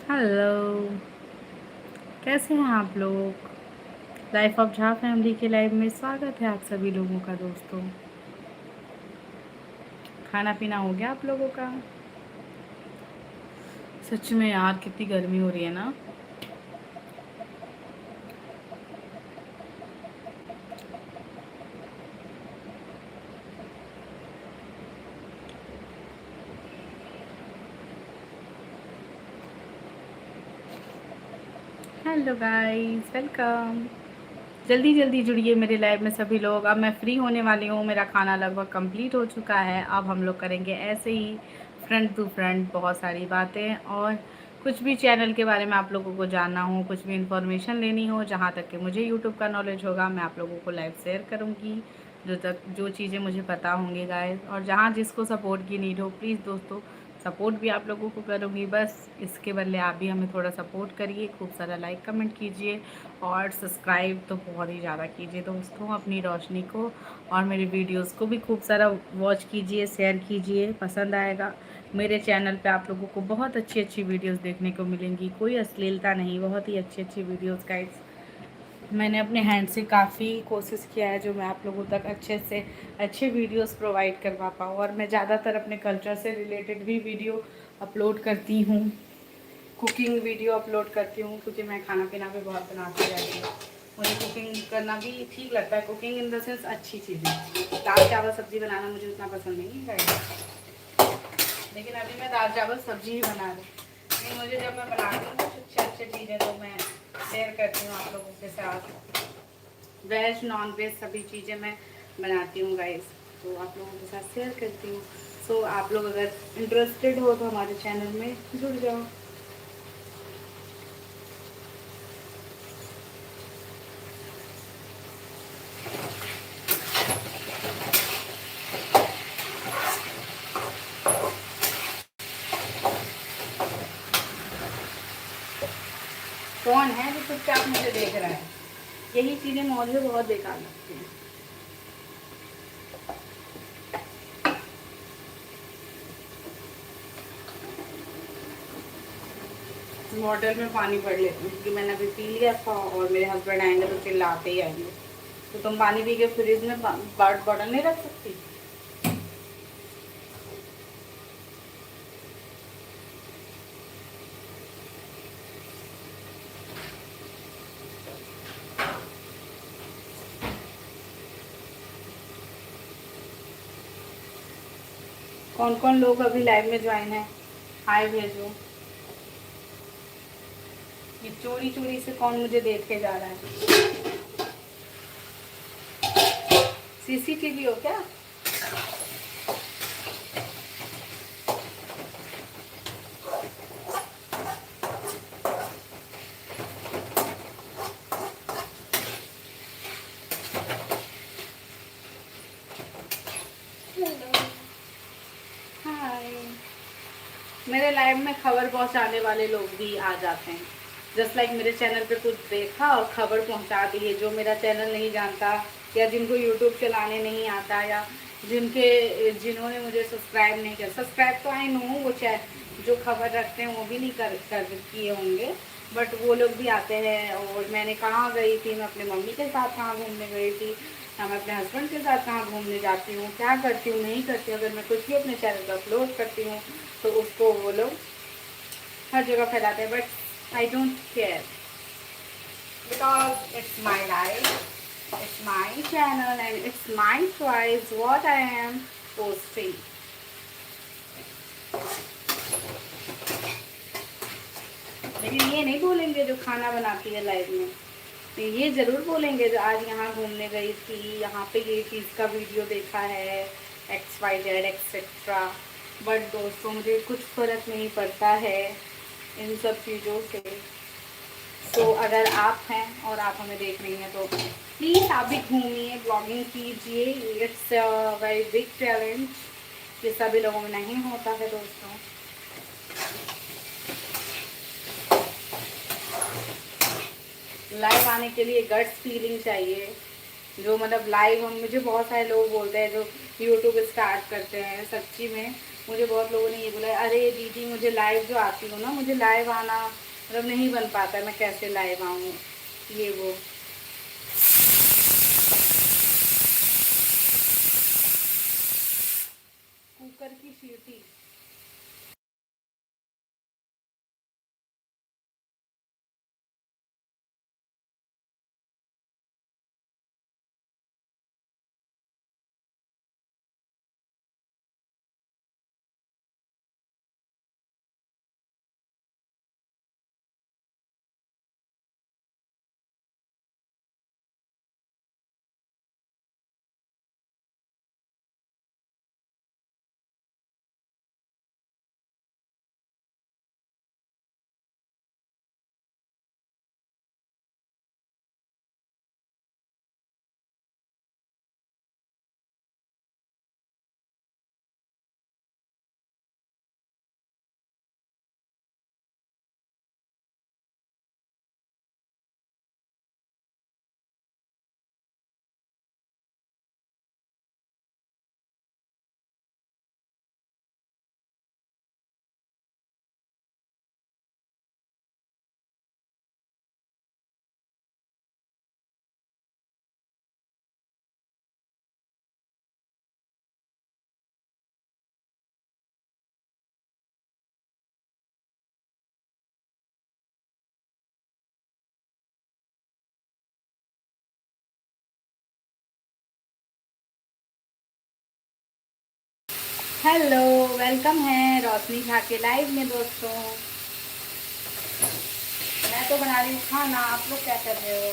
हेलो कैसे हैं आप लोग? लाइफ ऑफ झा फैमिली के लाइव में स्वागत है आप सभी लोगों का दोस्तों। खाना पीना हो गया आप लोगों का? सच में यार कितनी गर्मी हो रही है ना। Hello guys, welcome. जल्दी जल्दी जुड़िए मेरे लाइव में सभी लोग। अब मैं फ्री होने वाली हूँ, मेरा खाना लगभग कंप्लीट हो चुका है। अब हम लोग करेंगे ऐसे ही फ्रंट टू फ्रंट बहुत सारी बातें, और कुछ भी चैनल के बारे में आप लोगों को जानना हो, कुछ भी इन्फॉर्मेशन लेनी हो, जहाँ तक कि मुझे यूट्यूब का नॉलेज होगा मैं आप लोगों को लाइव शेयर करूँगी। जो चीज़ें मुझे पता होंगी गाइस, और जहाँ जिसको सपोर्ट की नीड हो प्लीज़ दोस्तों सपोर्ट भी आप लोगों को करूँगी। बस इसके बदले आप भी हमें थोड़ा सपोर्ट करिए, खूब सारा लाइक कमेंट कीजिए और सब्सक्राइब तो बहुत ही ज़्यादा कीजिए दोस्तों अपनी रोशनी को, और मेरी वीडियोस को भी खूब सारा वॉच कीजिए, शेयर कीजिए, पसंद आएगा। मेरे चैनल पे आप लोगों को बहुत अच्छी अच्छी वीडियोस देखने को मिलेंगी, कोई अश्लीलता नहीं, बहुत ही अच्छी अच्छी वीडियोस गाइस। मैंने अपने हैंड से काफ़ी कोशिश किया है जो मैं आप लोगों तक अच्छे से अच्छे वीडियोस प्रोवाइड करवा पाऊँ, और मैं ज़्यादातर अपने कल्चर से रिलेटेड भी वीडियो अपलोड करती हूँ, कुकिंग वीडियो अपलोड करती हूँ, क्योंकि मैं खाना पीना भी बहुत बनाती रहती हूँ। मुझे कुकिंग करना भी ठीक लगता है, कुकिंग इन द सेंस अच्छी चीज़ें। दाल चावल सब्ज़ी बनाना मुझे उतना पसंद नहीं है, लेकिन अभी मैं दाल चावल सब्ज़ी ही बना रही हूँ। लेकिन मुझे जब मैं बनाती हूँ कुछ अच्छे अच्छे चीज़ें तो मैं शेयर करती हूँ आप लोगों के साथ। वेज नॉन वेज सभी चीज़ें मैं बनाती हूँ गाइस, तो आप लोगों के साथ शेयर करती हूँ। सो आप लोग अगर इंटरेस्टेड हो तो हमारे चैनल में जुड़ जाओ। कौन है जो चुपचाप मुझे देख रहा है? यही चीज़ें मुझे बहुत बेकार लगती हैं। बॉटल में पानी भर लेती हूँ क्योंकि मैंने अभी पी लिया था, और मेरे हस्बैंड आएंगे तो चिल्लाते ही आएंगे। तो तुम पानी पी के फ्रिज में बॉटल नहीं रख सकती? कौन कौन लोग अभी लाइव में ज्वाइन है? हाय भेजो। ये चोरी चोरी से कौन मुझे देख के जा रहा है? सीसीटीवी हो क्या? हाय। मेरे लाइव में खबर पहुंचाने वाले लोग भी आ जाते हैं। जस्ट लाइक मेरे चैनल पे कुछ देखा और खबर पहुंचा दी है। जो मेरा चैनल नहीं जानता, या जिनको यूट्यूब चलाने नहीं आता, या जिन्होंने मुझे सब्सक्राइब नहीं किया, सब्सक्राइब तो आई नो वो जो खबर रखते हैं वो भी नहीं कर किए होंगे, बट वो लोग भी आते हैं। और मैंने कहाँ गई थी, मैं अपने मम्मी के साथ कहाँ घूमने गई थी, या मैं अपने हस्बैंड के साथ कहाँ घूमने जाती हूँ, क्या करती हूँ नहीं करती हूँ, अगर मैं कुछ भी अपने चैनल पर अपलोड करती हूँ तो उसको वो लोग हर जगह फैलाते हैं। But I don't care, because it's my life, it's my channel and it's my choice what I am posting. लेकिन ये नहीं बोलेंगे जो खाना बनाती है लाइव में, तो ये ज़रूर बोलेंगे जो आज यहाँ घूमने गई थी, यहाँ पे ये चीज़ का वीडियो देखा है, X Y Z etcetera. But दोस्तों मुझे कुछ फ़र्क नहीं पड़ता है इन सब चीज़ों से। तो अगर आप हैं और आप हमें देख रही हैं तो प्लीज़ आप भी घूमिए, ब्लॉगिंग कीजिए। इट्स वेरी बिग चैलेंज, ये सभी लोगों में नहीं होता है दोस्तों। लाइव आने के लिए गट्स फीलिंग चाहिए। जो मतलब लाइव, हम मुझे बहुत सारे लोग बोलते हैं जो यूट्यूब स्टार्ट करते हैं, सच्ची में मुझे बहुत लोगों ने ये बोला है, अरे दीदी मुझे लाइव जो आती हो ना, मुझे लाइव आना मतलब नहीं बन पाता है, मैं कैसे लाइव आऊँ ये वो। कुकर की सीटी। हेलो, वेलकम है रोशनी झा के लाइव में दोस्तों। मैं तो बना रही हूँ खाना, आप लोग क्या कर रहे हो?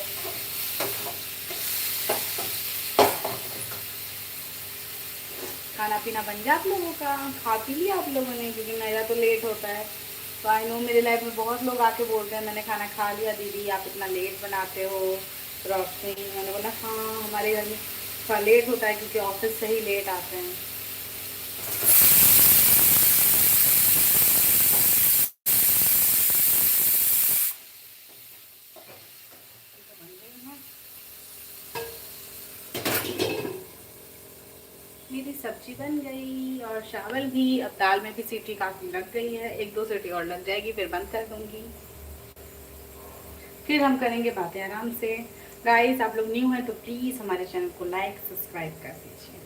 खाना पीना बन गया आप लोगों का? खा पी लिया आप लोगों ने? क्योंकि मेरा तो लेट होता है। तो आई नो मेरे लाइफ में बहुत लोग आके बोलते हैं मैंने खाना खा लिया दीदी, आप इतना लेट बनाते हो रोशनी। मैंने बोला हाँ, हमारे घर में थोड़ा लेट होता है क्योंकि ऑफिस से ही लेट आते हैं। मेरी सब्जी बन गई और चावल भी। अब दाल में भी सीटी काफ़ी लग गई है, एक दो सीटी और लग जाएगी फिर बंद कर दूंगी। फिर हम करेंगे बातें आराम से। गाइस, आप लोग न्यू हैं तो प्लीज़ हमारे चैनल को लाइक सब्सक्राइब कर दीजिए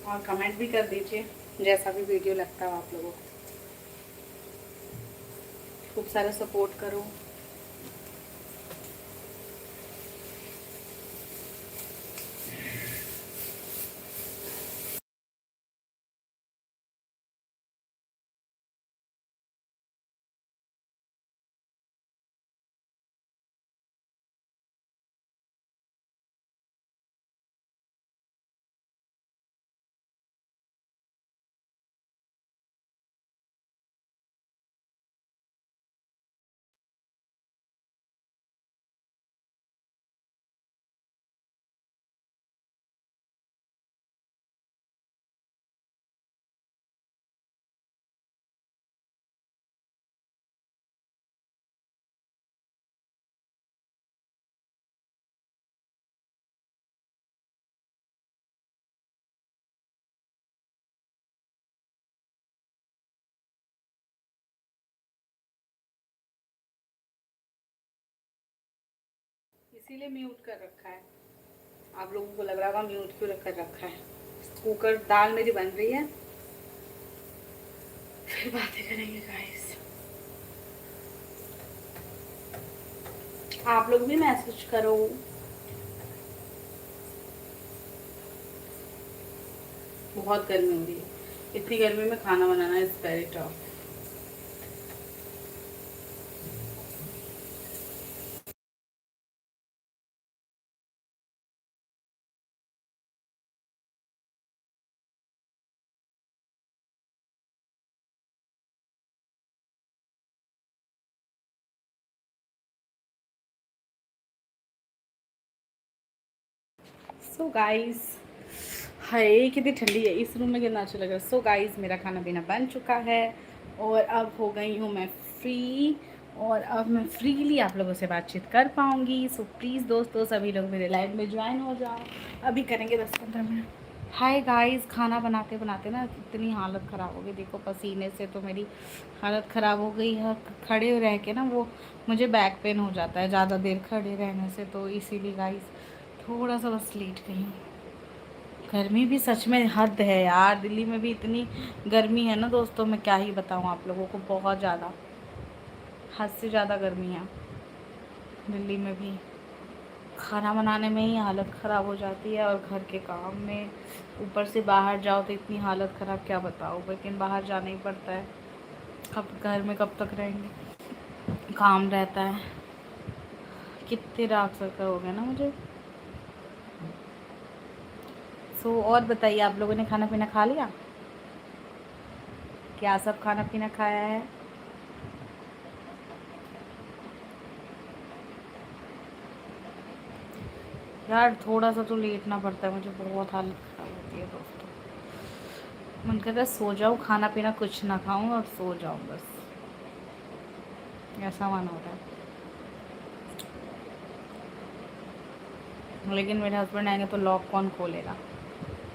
और कमेंट भी कर दीजिए जैसा भी वीडियो लगता हो आप लोगों को। खूब सारा सपोर्ट करो। इसीलिए म्यूट कर रखा है। आप लोगों को लग रहा होगा म्यूट क्यों कर रखा है। कुकर दाल मेरी बन रही है, फिर बातें करेंगे गाइस। आप लोग भी मैसेज करो। बहुत गर्मी हो रही है, इतनी गर्मी में खाना बनाना is very tough. So guys, हाय कितनी ठंडी है इस रूम में, कितना अच्छा लग रहा है। सो गाइस, मेरा खाना पीना बन चुका है और अब हो गई हूँ मैं फ्री। और अब मैं फ्रीली आप लोगों से बातचीत कर पाऊँगी। सो प्लीज़ दोस्तों, सभी लोग मेरे लाइव में ज्वाइन हो जाओ। अभी करेंगे 10-15 मिनट। हाय गाइस, खाना बनाते बनाते ना इतनी हालत ख़राब हो गई, देखो पसीने से तो मेरी हालत ख़राब हो गई है। खड़े रह के ना वो मुझे बैक पेन हो जाता है ज़्यादा देर खड़े रहने से, तो इसीलिए गाइस थोड़ा सा बस लेट गई हूँ। गर्मी भी सच में हद है यार, दिल्ली में भी इतनी गर्मी है ना दोस्तों, मैं क्या ही बताऊँ आप लोगों को, बहुत ज़्यादा, हद से ज़्यादा गर्मी है दिल्ली में भी। खाना बनाने में ही हालत ख़राब हो जाती है और घर के काम में ऊपर से बाहर जाओ तो इतनी हालत ख़राब, क्या बताओ, लेकिन बाहर जाना ही पड़ता है। कब घर में कब तक रहेंगे, काम रहता है। कितने डार्क सर्कल हो गए ना मुझे। सो और बताइए, आप लोगों ने खाना पीना खा लिया? क्या सब खाना पीना खाया है? यार थोड़ा सा तो लेटना पड़ता है मुझे, बहुत हालत ख़राब होती है दोस्तों। मन करता है सो जाऊँ, खाना पीना कुछ ना खाऊं और सो जाऊं बस, ऐसा मन होता है। लेकिन मेरे हस्बैंड आएंगे तो लॉक कौन खोलेगा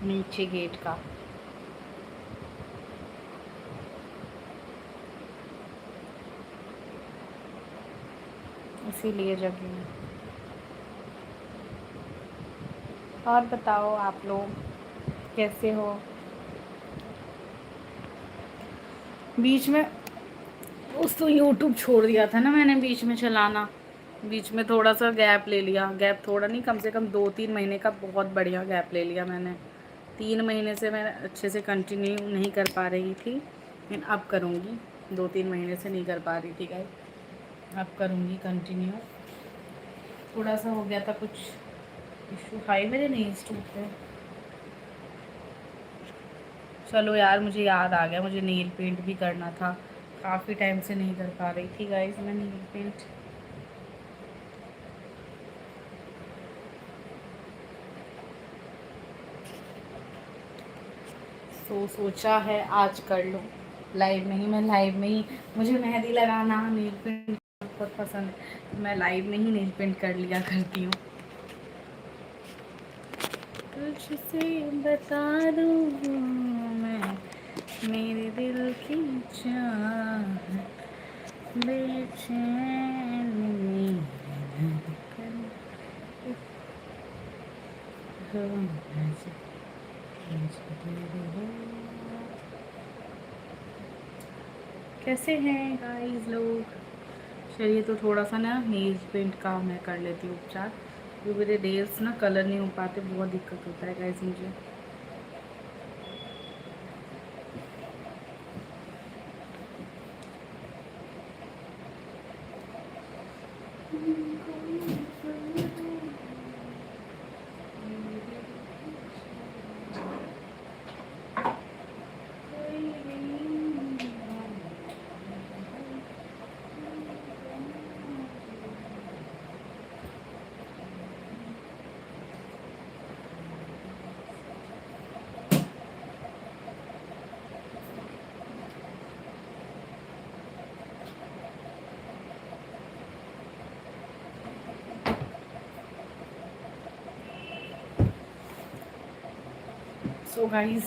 नीचे गेट का। इसीलिए जगी हूँ। और बताओ आप लोग कैसे हो? बीच में उस तो यूट्यूब छोड़ दिया था ना मैंने बीच में चलाना, बीच में थोड़ा सा गैप ले लिया। गैप थोड़ा नहीं, कम से कम 2-3 महीने का बहुत बढ़िया गैप ले लिया मैंने। 3 महीने से मैं अच्छे से कंटिन्यू नहीं कर पा रही थी, लेकिन अब करूँगी। 2-3 महीने से नहीं कर पा रही थी गाइस, अब करूँगी कंटिन्यू। थोड़ा सा हो गया था कुछ इशू, हाई मेरे नहीं टूटते। चलो यार, मुझे याद आ गया, मुझे नेल पेंट भी करना था, काफ़ी टाइम से नहीं कर पा रही थी गाइस मैं नेल पेंट। तो सोचा है आज कर लूँ लाइव में ही। मैं लाइव में ही, मुझे मेहंदी लगाना, नेल पेंट बहुत पसंद है, तो मैं लाइव में ही नेल पेंट कर लिया करती हूँ। तुझसे बता दूँ मैं मेरे दिल की चाहत, बेचैन मेरे धड़कन, हो कैसे हैं गाइस लोग? चलिए, तो थोड़ा सा ना नेल पेंट का मैं कर लेती हूँ उपचार, क्योंकि मेरे नेल्स ना कलर नहीं हो पाते, बहुत दिक्कत होता है गाइस मुझे। सो गाइस,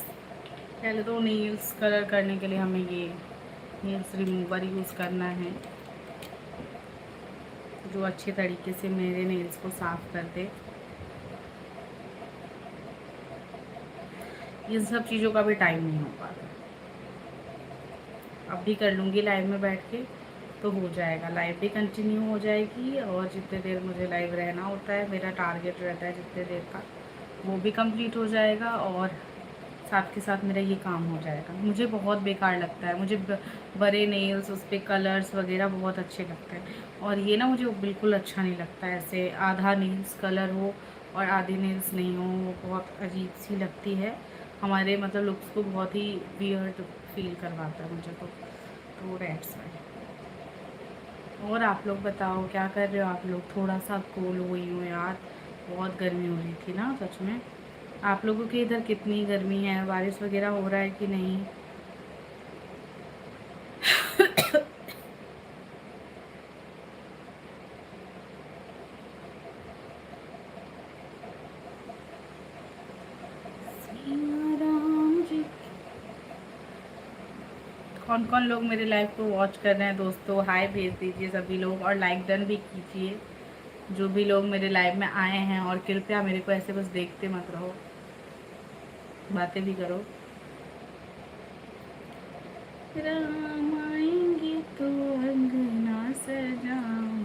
पहले तो नेल्स कलर करने के लिए हमें ये नेल्स रिमूवर यूज़ करना है, जो अच्छे तरीके से मेरे नेल्स को साफ़ कर दे। इन सब चीज़ों का भी टाइम नहीं हो पाता। अब भी कर लूँगी लाइव में बैठ के, तो हो जाएगा, लाइव भी कंटिन्यू हो जाएगी, और जितने देर मुझे लाइव रहना होता है, मेरा टारगेट रहता है जितने देर का, वो भी कंप्लीट हो जाएगा, और साथ के साथ मेरा ये काम हो जाएगा। मुझे बहुत बेकार लगता है, मुझे बड़े नेल्स, उस पर कलर्स वगैरह बहुत अच्छे लगते हैं, और ये ना मुझे बिल्कुल अच्छा नहीं लगता है, ऐसे आधा नेल्स कलर हो और आधी नेल्स नहीं हो, वो बहुत अजीब सी लगती है, हमारे मतलब लुक्स को बहुत ही वियर्ड फील करवाता है मुझे, तो दैट्स वाई। और आप लोग बताओ क्या कर रहे हो आप लोग? थोड़ा सा कूल हुई हूँ यार, बहुत गर्मी हो रही थी ना सच में। आप लोगों के इधर कितनी गर्मी है, बारिश वगैरह हो रहा है कि नहीं? कौन कौन लोग मेरे लाइव को वॉच कर रहे हैं दोस्तों, हाय भेज दीजिए सभी लोग, और लाइक डन भी कीजिए जो भी लोग मेरे लाइव में आए हैं। और कृपया मेरे को ऐसे बस देखते मत रहो, बातें भी करो। राम आएंगे तो अंगना सजाऊं।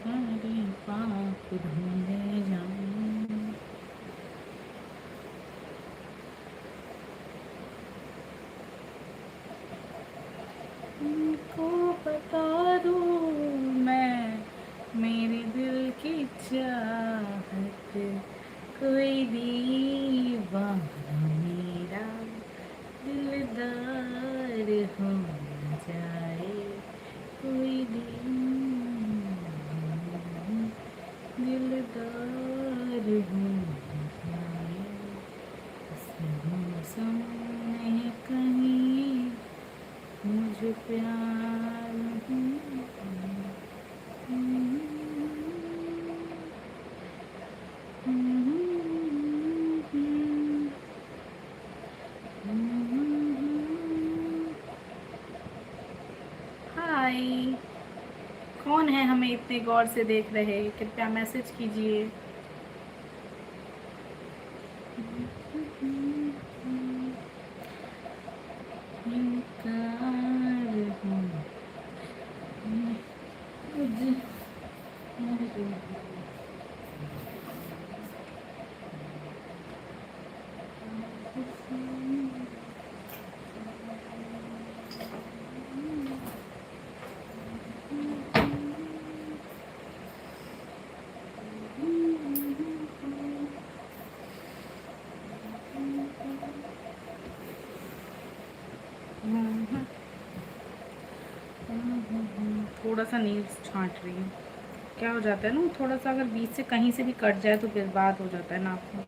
सारे पाप धुले जाऊं। उनको बता दूं मैं मेरे दिल की चाहत, कोई दीवाना मेरा दिलदार हो न जाए, कोई दिलदार हो न जाए। इस मौसम में कहीं मुझे प्यार हाय, कौन है हमें इतने गौर से देख रहे, कृपया मैसेज कीजिए। इनकार हूँ मुझे। थोड़ा सा नील्स छांट रही हूँ। क्या हो जाता है ना, थोड़ा सा अगर बीच से कहीं से भी कट जाए तो बर्बाद हो जाता है नाप में,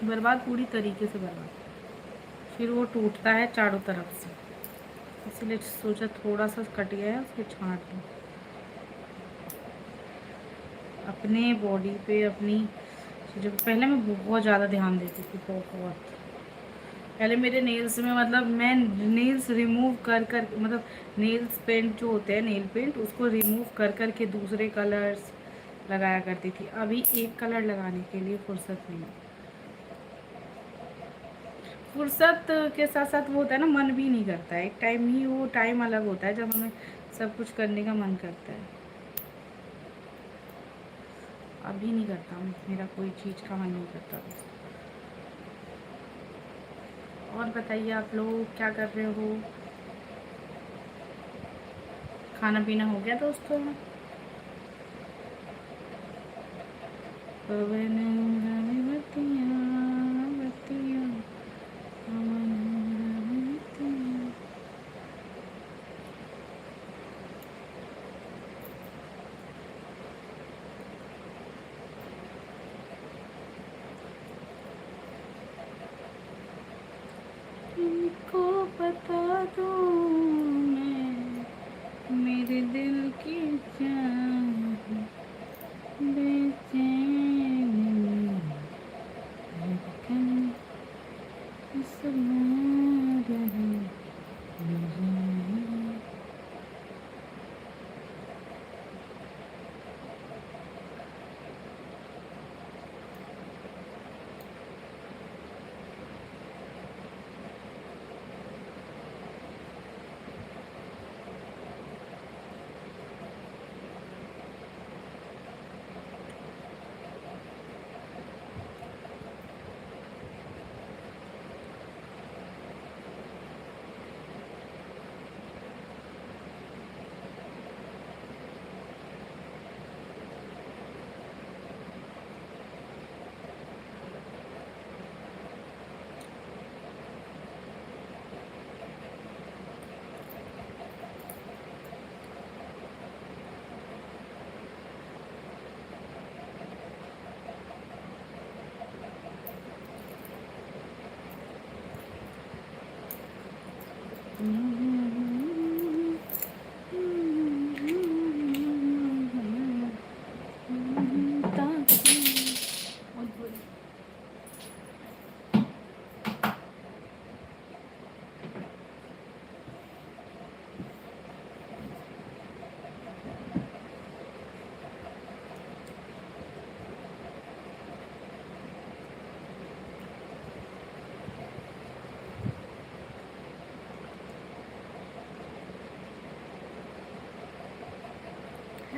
बर्बाद पूरी तरीके से बर्बाद, फिर वो टूटता है चारों तरफ से। इसलिए सोचा थोड़ा सा कट गया है उसको छांट दूँ अपने बॉडी पे, अपनी चीज़ों पे। पहले मैं बहुत ज़्यादा ध्यान देती थी, बहुत पहले मेरे नेल्स में, मतलब मैं नेल्स रिमूव कर कर, मतलब नेल्स पेंट जो होते हैं नेल पेंट, उसको रिमूव कर कर के दूसरे कलर्स लगाया करती थी। अभी एक कलर लगाने के लिए फुर्सत नहीं है। फुर्सत के साथ साथ वो होता है ना, मन भी नहीं करता है। एक टाइम ही वो टाइम अलग होता है जब हमें सब कुछ करने का मन करता है। अभी नहीं करता हूँ, मेरा कोई चीज़ का मन नहीं करता। और बताइए आप लोग क्या कर रहे हो, खाना पीना हो गया दोस्तों? पवन रवि बत्तियाँ बत्तियाँ, पवन रवि बत्तियाँ। इनको बता दूँ मैं मेरे दिल की चाह, बेचैन धड़कन समा रही मुझे।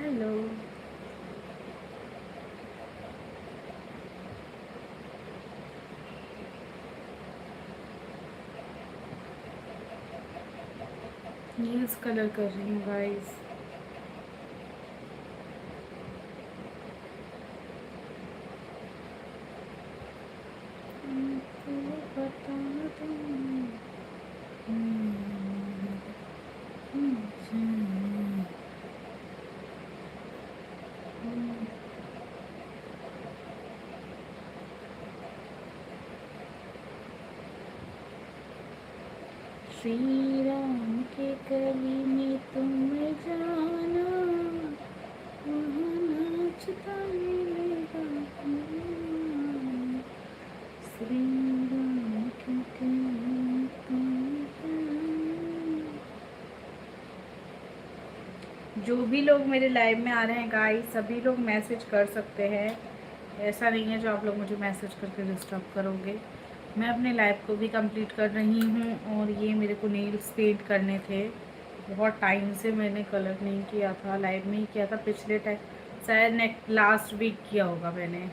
हेलो। नेल्स कलर कर रही हूँ गाइस। श्री राम के कली में तुम जाना, वहाँ नाचता मिलेगा तुम्हें। श्री राम के कली में तुम जाना। जो भी लोग मेरे लाइव में आ रहे हैं गाइस, सभी लोग मैसेज कर सकते हैं। ऐसा नहीं है जो आप लोग मुझे मैसेज करके डिस्टर्ब करोगे। मैं अपने लाइव को भी कंप्लीट कर रही हूँ। और ये मेरे को नेल्स पेंट करने थे, बहुत टाइम से मैंने कलर नहीं किया था, लाइव में ही किया था पिछले टाइम, शायद लास्ट वीक किया होगा मैंने।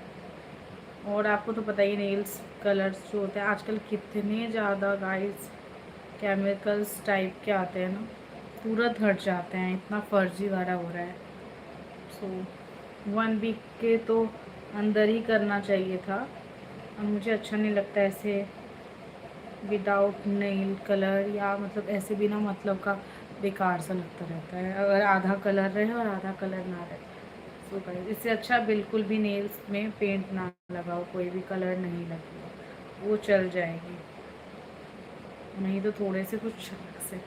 और आपको तो पता ही नेल्स कलर्स जो होते हैं आजकल कितने ज़्यादा गाइस केमिकल्स टाइप के आते हैं ना, तुरंत हट जाते हैं, इतना फर्जी वाला हो रहा है। सो 1 वीक के तो अंदर ही करना चाहिए था। और मुझे अच्छा नहीं लगता ऐसे विदाउट नेल कलर, या मतलब ऐसे बिना मतलब का बेकार सा लगता रहता है अगर आधा कलर रहे और आधा कलर ना रहे। सो गाइस, इससे अच्छा बिल्कुल भी नेल्स में पेंट ना लगाओ, कोई भी कलर नहीं लगाओ, वो चल जाएगी। नहीं तो थोड़े से कुछ अलग से।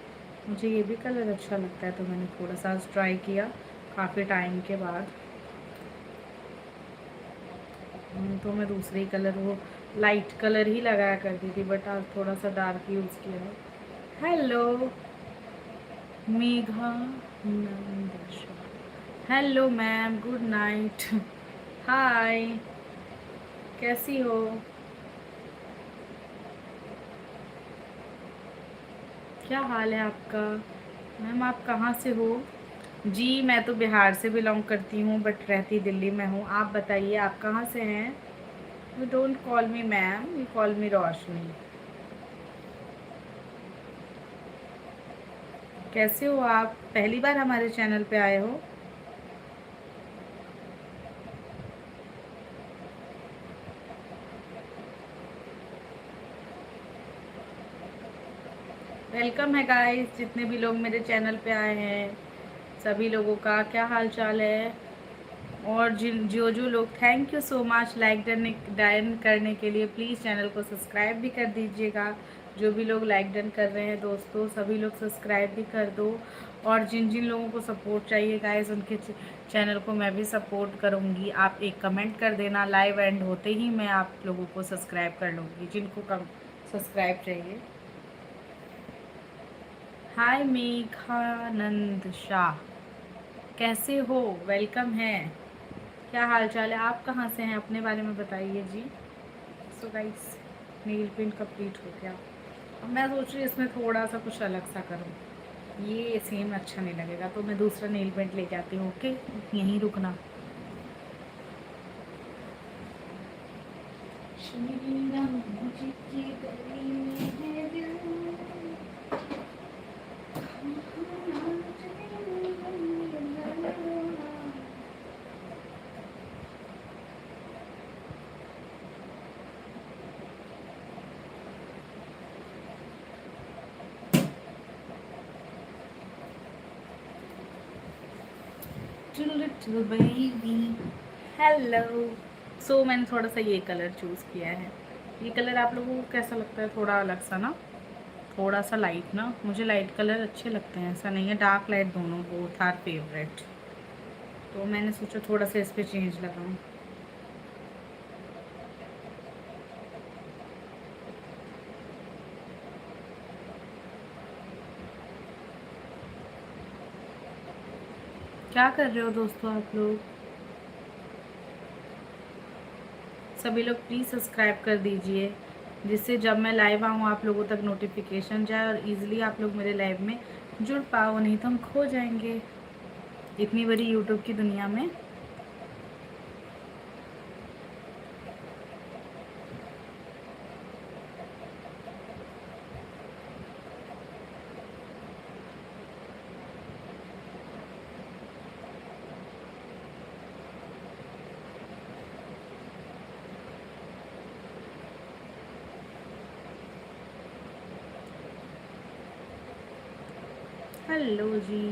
मुझे ये भी कलर अच्छा लगता है तो मैंने थोड़ा सा ट्राई किया काफ़ी टाइम के बाद। तो मैं दूसरे ही कलर, वो लाइट कलर ही लगाया करती थी, बट आज थोड़ा सा डार्क यूज़ किया है। Hello Megha Nandsha, hello ma'am, good night. Hi, कैसी हो? क्या हाल है आपका? मैम आप कहाँ से हो? जी मैं तो बिहार से बिलोंग करती हूँ, बट रहती दिल्ली में हूँ। आप बताइए आप कहाँ से हैं? You don't call me ma'am, you call me Roshni. कैसे हो आप? पहली बार हमारे चैनल पे आए हो? वेलकम है गाइस, जितने भी लोग मेरे चैनल पे आए हैं सभी लोगों का क्या हाल चाल है। और जिन जो लोग, thank you so much like done करने के लिए। प्लीज़ चैनल को सब्सक्राइब भी कर दीजिएगा। जो भी लोग लाइक डन कर रहे हैं दोस्तों, सभी लोग सब्सक्राइब भी कर दो। और जिन जिन लोगों को सपोर्ट चाहिए गाइस, उनके चैनल को मैं भी सपोर्ट करूँगी। आप एक कमेंट कर देना, लाइव एंड होते ही मैं आप लोगों को सब्सक्राइब कर लूँगी जिनको कम सब्सक्राइब चाहिए। हाय मेघानंद शाह, कैसे हो? वेलकम है। क्या हाल चाल है? आप कहाँ से हैं? अपने बारे में बताइए ji. So guys, nail paint complete हो गया। अब मैं सोच रही हूँ इसमें थोड़ा सा कुछ अलग सा करूँ, ये सेम अच्छा नहीं लगेगा तो मैं दूसरा नेल पेंट लेके आती हूँ। ओके, यहीं रुकना। श्री राम जी की गली में है दिल, little baby, हेलो। सो मैंने थोड़ा सा ये कलर चूज़ किया है। ये कलर आप लोगों को कैसा लगता है? थोड़ा अलग सा ना, थोड़ा सा लाइट ना। मुझे लाइट कलर अच्छे लगते हैं, ऐसा नहीं है, डार्क लाइट दोनों बोथ आर फेवरेट। तो मैंने सोचा थोड़ा सा इस पर चेंज लगाऊं। क्या कर रहे हो दोस्तों आप लोग? सभी लोग प्लीज़ सब्सक्राइब कर दीजिए, जिससे जब मैं लाइव आऊँ आप लोगों तक नोटिफिकेशन जाए और इजीली आप लोग मेरे लाइव में जुड़ पाओ, नहीं तो हम खो जाएंगे। इतनी बड़ी यूट्यूब की दुनिया में। हेलो जी।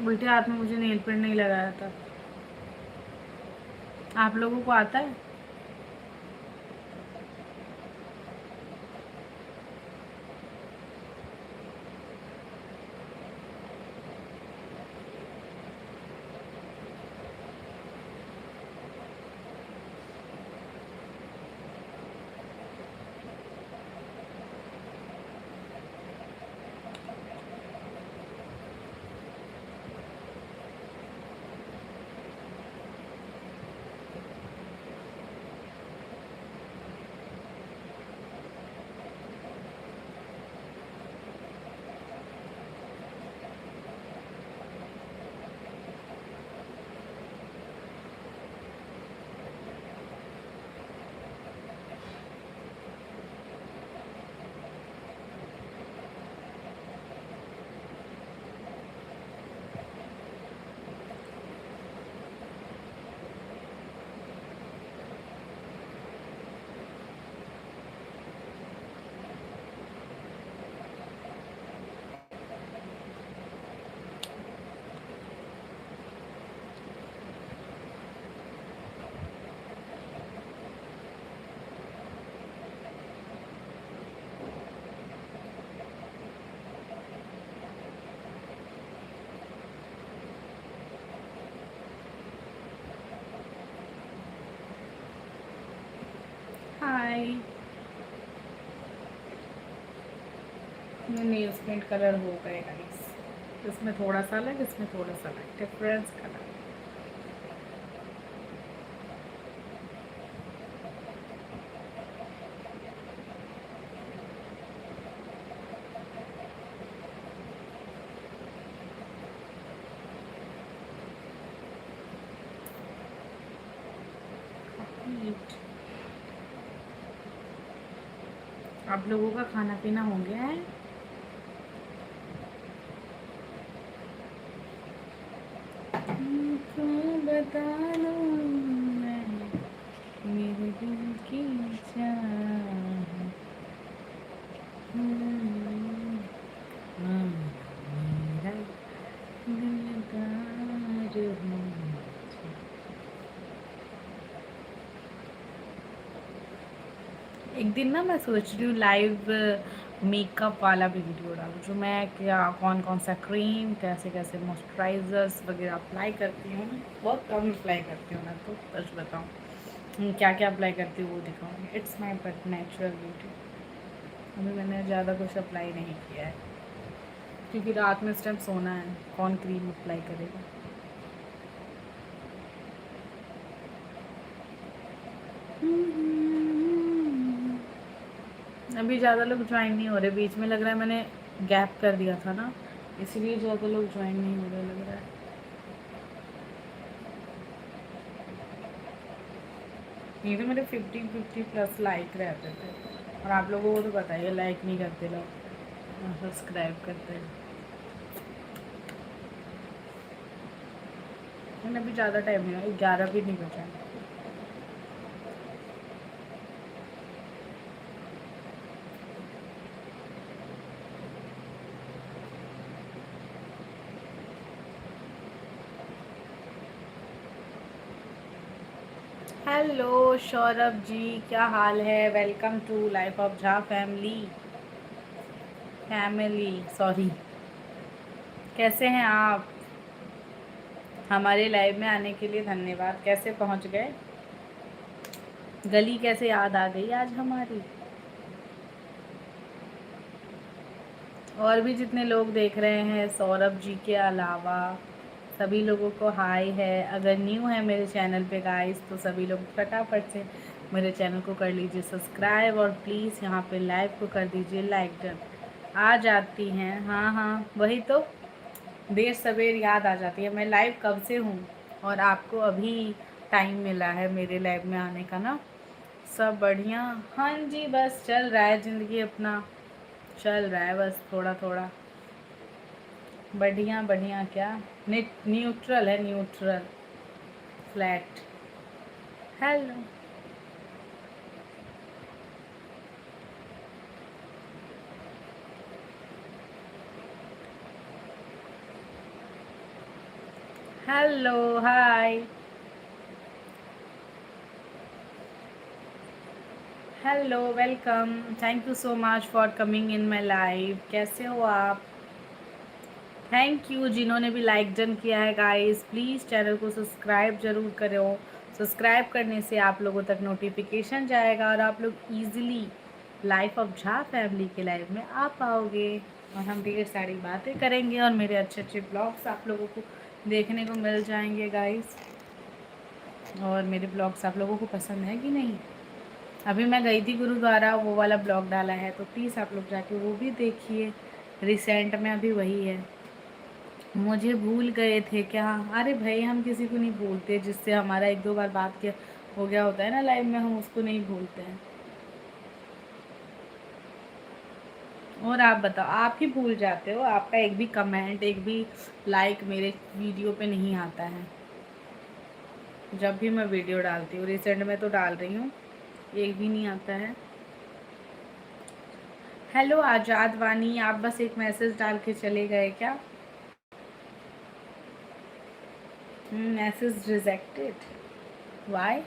उल्टे हाथ में मुझे नेल पेंट नहीं लगाया था। आप लोगों को आता है? हाय। नेल्स पेंट कलर हो गए गाइस। इसमें थोड़ा सा अलग, इसमें थोड़ा सा अलग डिफरेंस कलर। आप लोगों का खाना पीना हो गया है? बता लो मैं मेरे दिल की चाह। मेरा दिलदार हूँ। एक दिन ना मैं सोच रही हूँ लाइव मेकअप वाला भी वीडियो डालूँ, जो मैं क्या कौन कौन सा क्रीम, कैसे कैसे मॉइस्चराइजर्स वगैरह अप्लाई करती हूँ। बहुत कम अप्लाई करती हूँ मैं, तो सच बताऊँ क्या क्या अप्लाई करती हूँ वो दिखाऊँगी। It's my but natural beauty. अभी मैंने ज़्यादा कुछ अप्लाई नहीं किया है, क्योंकि रात में इस टाइम सोना है, कौन क्रीम अप्लाई करेगा। अभी ज़्यादा लोग ज्वाइन नहीं हो रहे, बीच में लग रहा है मैंने गैप कर दिया था ना, इसीलिए ज़्यादा लोग ज्वाइन नहीं हो रहे लग रहा है। नहीं तो मेरे 50 प्लस लाइक रहते थे, और आप लोगों को तो पता ही है लाइक नहीं करते लोग, सब्सक्राइब करते हैं। मैंने अभी ज़्यादा टाइम नहीं हुआ, 11 भी नहीं बचा है। हेलो सौरभ जी, क्या हाल है? Welcome to life of Jha family sorry. कैसे हैं आप? हमारे लाइव में आने के लिए धन्यवाद। कैसे पहुंच गए? गली कैसे याद आ गई आज हमारी? और भी जितने लोग देख रहे हैं सौरभ जी के अलावा, सभी लोगों को हाय है। अगर न्यू है मेरे चैनल पे गाइस, तो सभी लोग फटाफट से मेरे चैनल को कर लीजिए सब्सक्राइब और प्लीज़ यहाँ पे लाइव को कर दीजिए लाइक। डन आ जाती हैं, हाँ हाँ वही तो, देर सवेर याद आ जाती है। मैं लाइव कब से हूँ और आपको अभी टाइम मिला है मेरे लाइव में आने का ना। सब बढ़िया, हाँ जी बस चल रहा है ज़िंदगी अपना, चल रहा है बस थोड़ा थोड़ा बढ़िया बढ़िया। क्या न्यूट्रल है, neutral flat. Hello hello hi hello welcome, thank you so much for coming in my live. कैसे हो आप? थैंक यू जिन्होंने भी लाइक डन किया है गाइस, प्लीज़ चैनल को सब्सक्राइब ज़रूर करो। सब्सक्राइब करने से आप लोगों तक नोटिफिकेशन जाएगा और आप लोग easily life of Jha family के लाइव में आ पाओगे और हम ढेर सारी बातें करेंगे और मेरे अच्छे अच्छे ब्लॉग्स आप लोगों को देखने को मिल जाएंगे गाइस। और मेरे ब्लॉग्स आप लोगों को पसंद है कि नहीं? अभी मैं गई थी गुरुद्वारा, वो वाला ब्लॉग डाला है तो प्लीज़ आप लोग जाके वो भी देखिए। रिसेंट में अभी वही है। मुझे भूल गए थे क्या? अरे भाई हम किसी को नहीं भूलते, जिससे हमारा एक दो बार बात किया हो गया होता है ना लाइव में, हम उसको नहीं भूलते हैं। और आप बताओ, आप ही भूल जाते हो, आपका एक भी कमेंट एक भी लाइक मेरे वीडियो पे नहीं आता है जब भी मैं वीडियो डालती हूँ। रिसेंट में तो डाल रही हूँ, एक भी नहीं आता है। हेलो आजाद वानी, आप बस एक मैसेज डाल के चले गए क्या? Message rejected, why?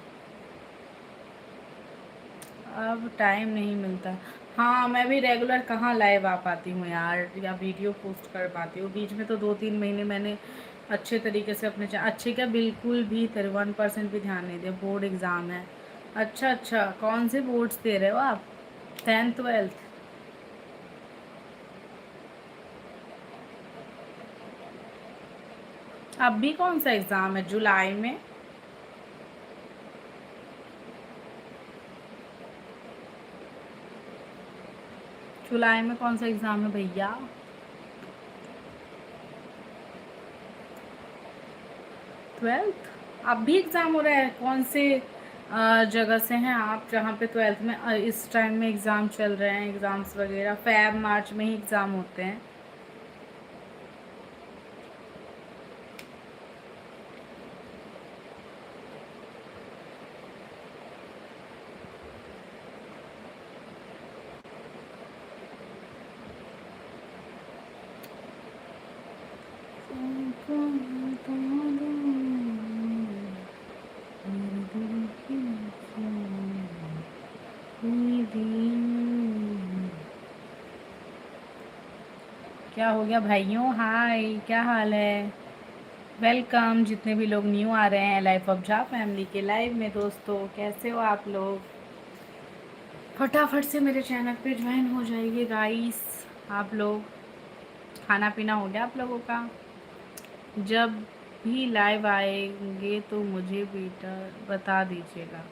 अब टाइम नहीं मिलता। हाँ मैं भी रेगुलर कहाँ लाइव आ पाती हूँ यार, या वीडियो पोस्ट कर पाती हूँ। बीच में तो 2-3 महीने मैंने अच्छे तरीके से अपने अच्छे क्या, बिल्कुल भी 31% भी ध्यान नहीं दिया। बोर्ड एग्ज़ाम है। अच्छा अच्छा, कौन से बोर्ड्स दे रहे हो आप? 10th 12th? अब भी कौन सा एग्ज़ाम है जुलाई में? जुलाई में कौन सा एग्ज़ाम है भैया? 12th? अब भी एग्ज़ाम हो रहा है? कौन से जगह से हैं आप जहाँ पे 12th में इस टाइम में एग्ज़ाम चल रहे हैं? एग्ज़ाम्स वगैरह फ़ैब मार्च में ही एग्ज़ाम होते हैं। क्या हो गया भाइयों? हाय, क्या हाल है? वेलकम जितने भी लोग न्यू आ रहे हैं लाइफ ऑफ झा फैमिली के लाइव में। दोस्तों कैसे हो आप लोग? फटाफट से मेरे चैनल पे ज्वाइन हो जाइए गाइस आप लोग। खाना पीना हो गया आप लोगों का? जब भी लाइव आएंगे तो मुझे बेटा बता दीजिएगा।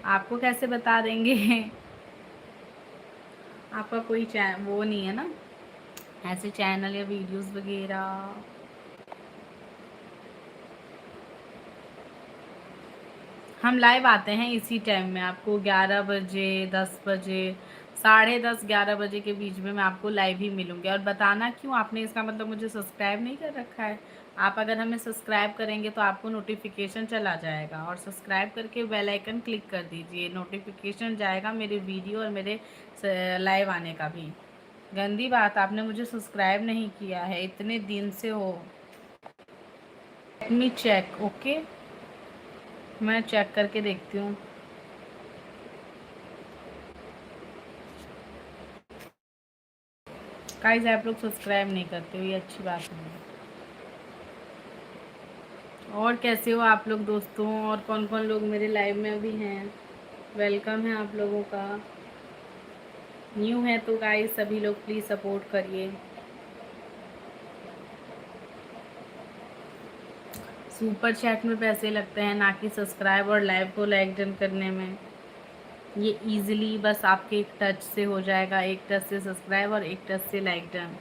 आपको कैसे बता देंगे? आपका कोई वो नहीं है ना ऐसे चैनल या वीडियोस वगैरह? हम लाइव आते हैं इसी टाइम में, आपको 11 बजे, 10 बजे, 10:30, 11 बजे के बीच में मैं आपको लाइव ही मिलूंगी। और बताना क्यों आपने, इसका मतलब मुझे सब्सक्राइब नहीं कर रखा है। आप अगर हमें सब्सक्राइब करेंगे तो आपको नोटिफिकेशन चला जाएगा, और सब्सक्राइब करके बेल आइकन क्लिक कर दीजिए, नोटिफिकेशन जाएगा मेरे वीडियो और मेरे लाइव आने का भी। गंदी बात, आपने मुझे सब्सक्राइब नहीं किया है इतने दिन से हो। लेट मी चेक, ओके मैं चेक करके देखती हूँ। गाइस आप लोग सब्सक्राइब नहीं करते हो, ये अच्छी बात नहीं है। और कैसे हो आप लोग दोस्तों? और कौन कौन लोग मेरे लाइव में अभी हैं? वेलकम है आप लोगों का। न्यू है तो गाइस सभी लोग प्लीज़ सपोर्ट करिए। सुपर चैट में पैसे लगते हैं, ना कि सब्सक्राइब और लाइव को लाइक डन करने में। ये इजीली बस आपके एक टच से हो जाएगा, एक टच से सब्सक्राइब और एक टच से लाइक डन।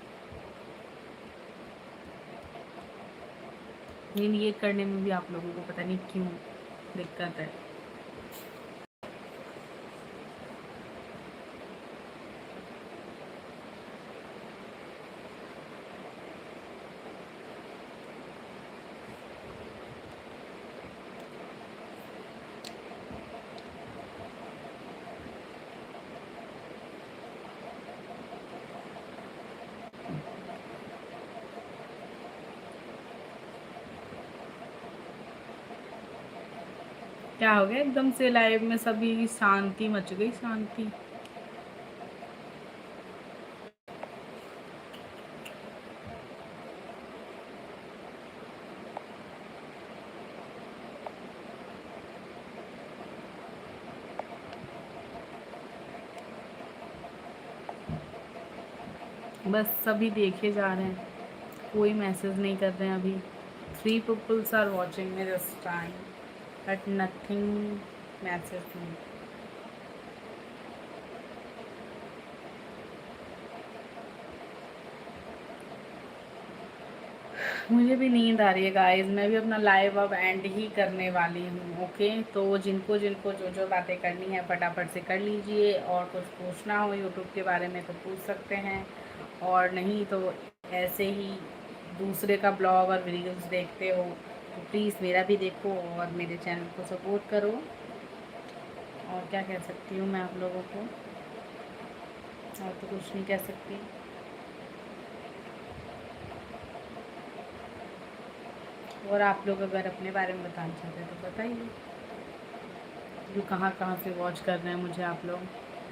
लेकिन ये करने में भी आप लोगों को पता नहीं क्यों दिक्कत है। क्या हो गया एकदम से लाइव में सभी शांति मच गई, शांति। बस सभी देखे जा रहे हैं, कोई मैसेज नहीं कर रहे हैं अभी। 3 peoples are watching me this time but nothing message me. मुझे भी नींद आ रही है गाइस, मैं भी अपना लाइव अब एंड ही करने वाली हूँ। ओके, तो जिनको जिनको जो जो बातें करनी है फटाफट से कर लीजिए, और कुछ पूछना हो यूट्यूब के बारे में तो पूछ सकते हैं, और नहीं तो ऐसे ही दूसरे का ब्लॉग और वीडियोस देखते हो तो प्लीज़ मेरा भी देखो और मेरे चैनल को सपोर्ट करो। और क्या कह सकती हूँ मैं आप लोगों को, और तो कुछ नहीं कह सकती। और आप लोग अगर अपने बारे में बताना चाहते हैं तो बताइए, जो कहाँ कहाँ से वॉच कर रहे हैं मुझे आप लोग,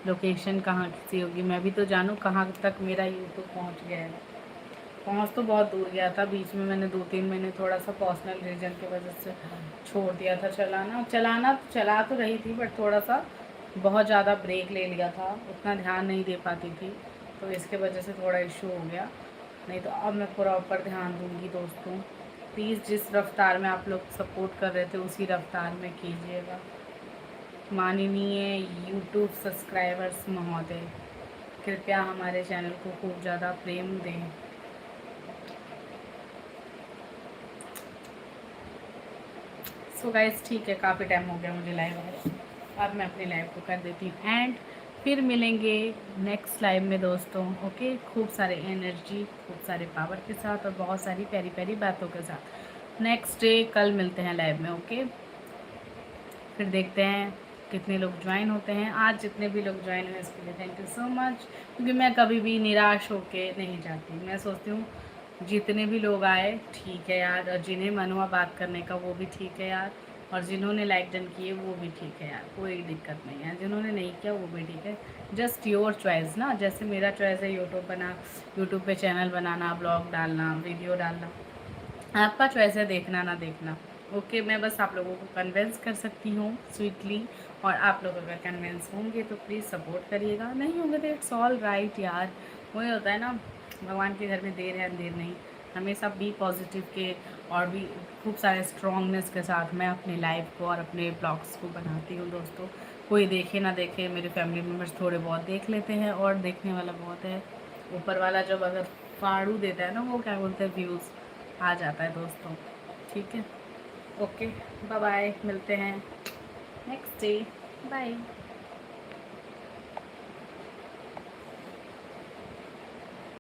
लोकेशन कहाँ से होगी, मैं भी तो जानूँ कहाँ तक मेरा यूट्यूब पहुँच गया है। पहुँच तो बहुत दूर गया था, बीच में मैंने 2-3 महीने थोड़ा सा पर्सनल रीज़न की वजह से छोड़ दिया था चलाना। चलाना तो चला तो रही थी बट थोड़ा सा बहुत ज़्यादा ब्रेक ले लिया था, उतना ध्यान नहीं दे पाती थी, तो इसके वजह से थोड़ा इशू हो गया। नहीं तो अब मैं प्रॉपर ध्यान दूँगी दोस्तों। प्लीज़ जिस रफ्तार में आप लोग सपोर्ट कर रहे थे उसी रफ्तार में कीजिएगा। माननीय यूट्यूब सब्सक्राइबर्स महोदय, कृपया हमारे चैनल को खूब ज़्यादा प्रेम दें। सो गाइस ठीक है, काफ़ी टाइम हो गया मुझे लाइव आए, अब मैं अपनी लाइव को कर देती हूँ एंड फिर मिलेंगे नेक्स्ट लाइव में दोस्तों। ओके, खूब सारे एनर्जी, खूब सारे पावर के साथ और बहुत सारी प्यारी प्यारी बातों के साथ नेक्स्ट डे कल मिलते हैं लाइव में। ओके, फिर देखते हैं कितने लोग ज्वाइन होते हैं। आज जितने भी लोग ज्वाइन हुए इसके लिए थैंक यू सो मच, क्योंकि मैं कभी भी निराश होके नहीं जाती। मैं सोचती हूँ जितने भी लोग आए ठीक है यार, और जिन्हें मन हुआ बात करने का वो भी ठीक है यार, और जिन्होंने लाइक डन किए वो भी ठीक है यार, कोई दिक्कत नहीं है। जिन्होंने नहीं किया वो भी ठीक है, जस्ट योर चॉइस ना। जैसे मेरा चॉइस है यूट्यूब पे चैनल बनाना, ब्लॉग डालना, वीडियो डालना, आपका चॉइस है देखना ना देखना। ओके, मैं बस आप लोगों को कन्विंस कर सकती हूँ स्वीटली, और आप लोग अगर कन्विंस होंगे तो प्लीज़ सपोर्ट करिएगा, नहीं होंगे तो इट्स ऑल राइट यार। वही होता है ना, भगवान के घर में देर है अंधेर नहीं। हमेशा बी पॉजिटिव के और भी खूब सारे स्ट्रॉन्गनेस के साथ मैं अपनी लाइफ को और अपने ब्लॉग्स को बनाती हूँ दोस्तों। कोई देखे ना देखे, मेरे फैमिली मेम्बर्स थोड़े बहुत देख लेते हैं, और देखने वाला बहुत है। ऊपर वाला जब अगर फाड़ू देता है ना, वो क्या बोलते हैं, व्यूज़ आ जाता है दोस्तों। ठीक है, ओके, बाय बाय, मिलते हैं नेक्स्ट डे, बाय।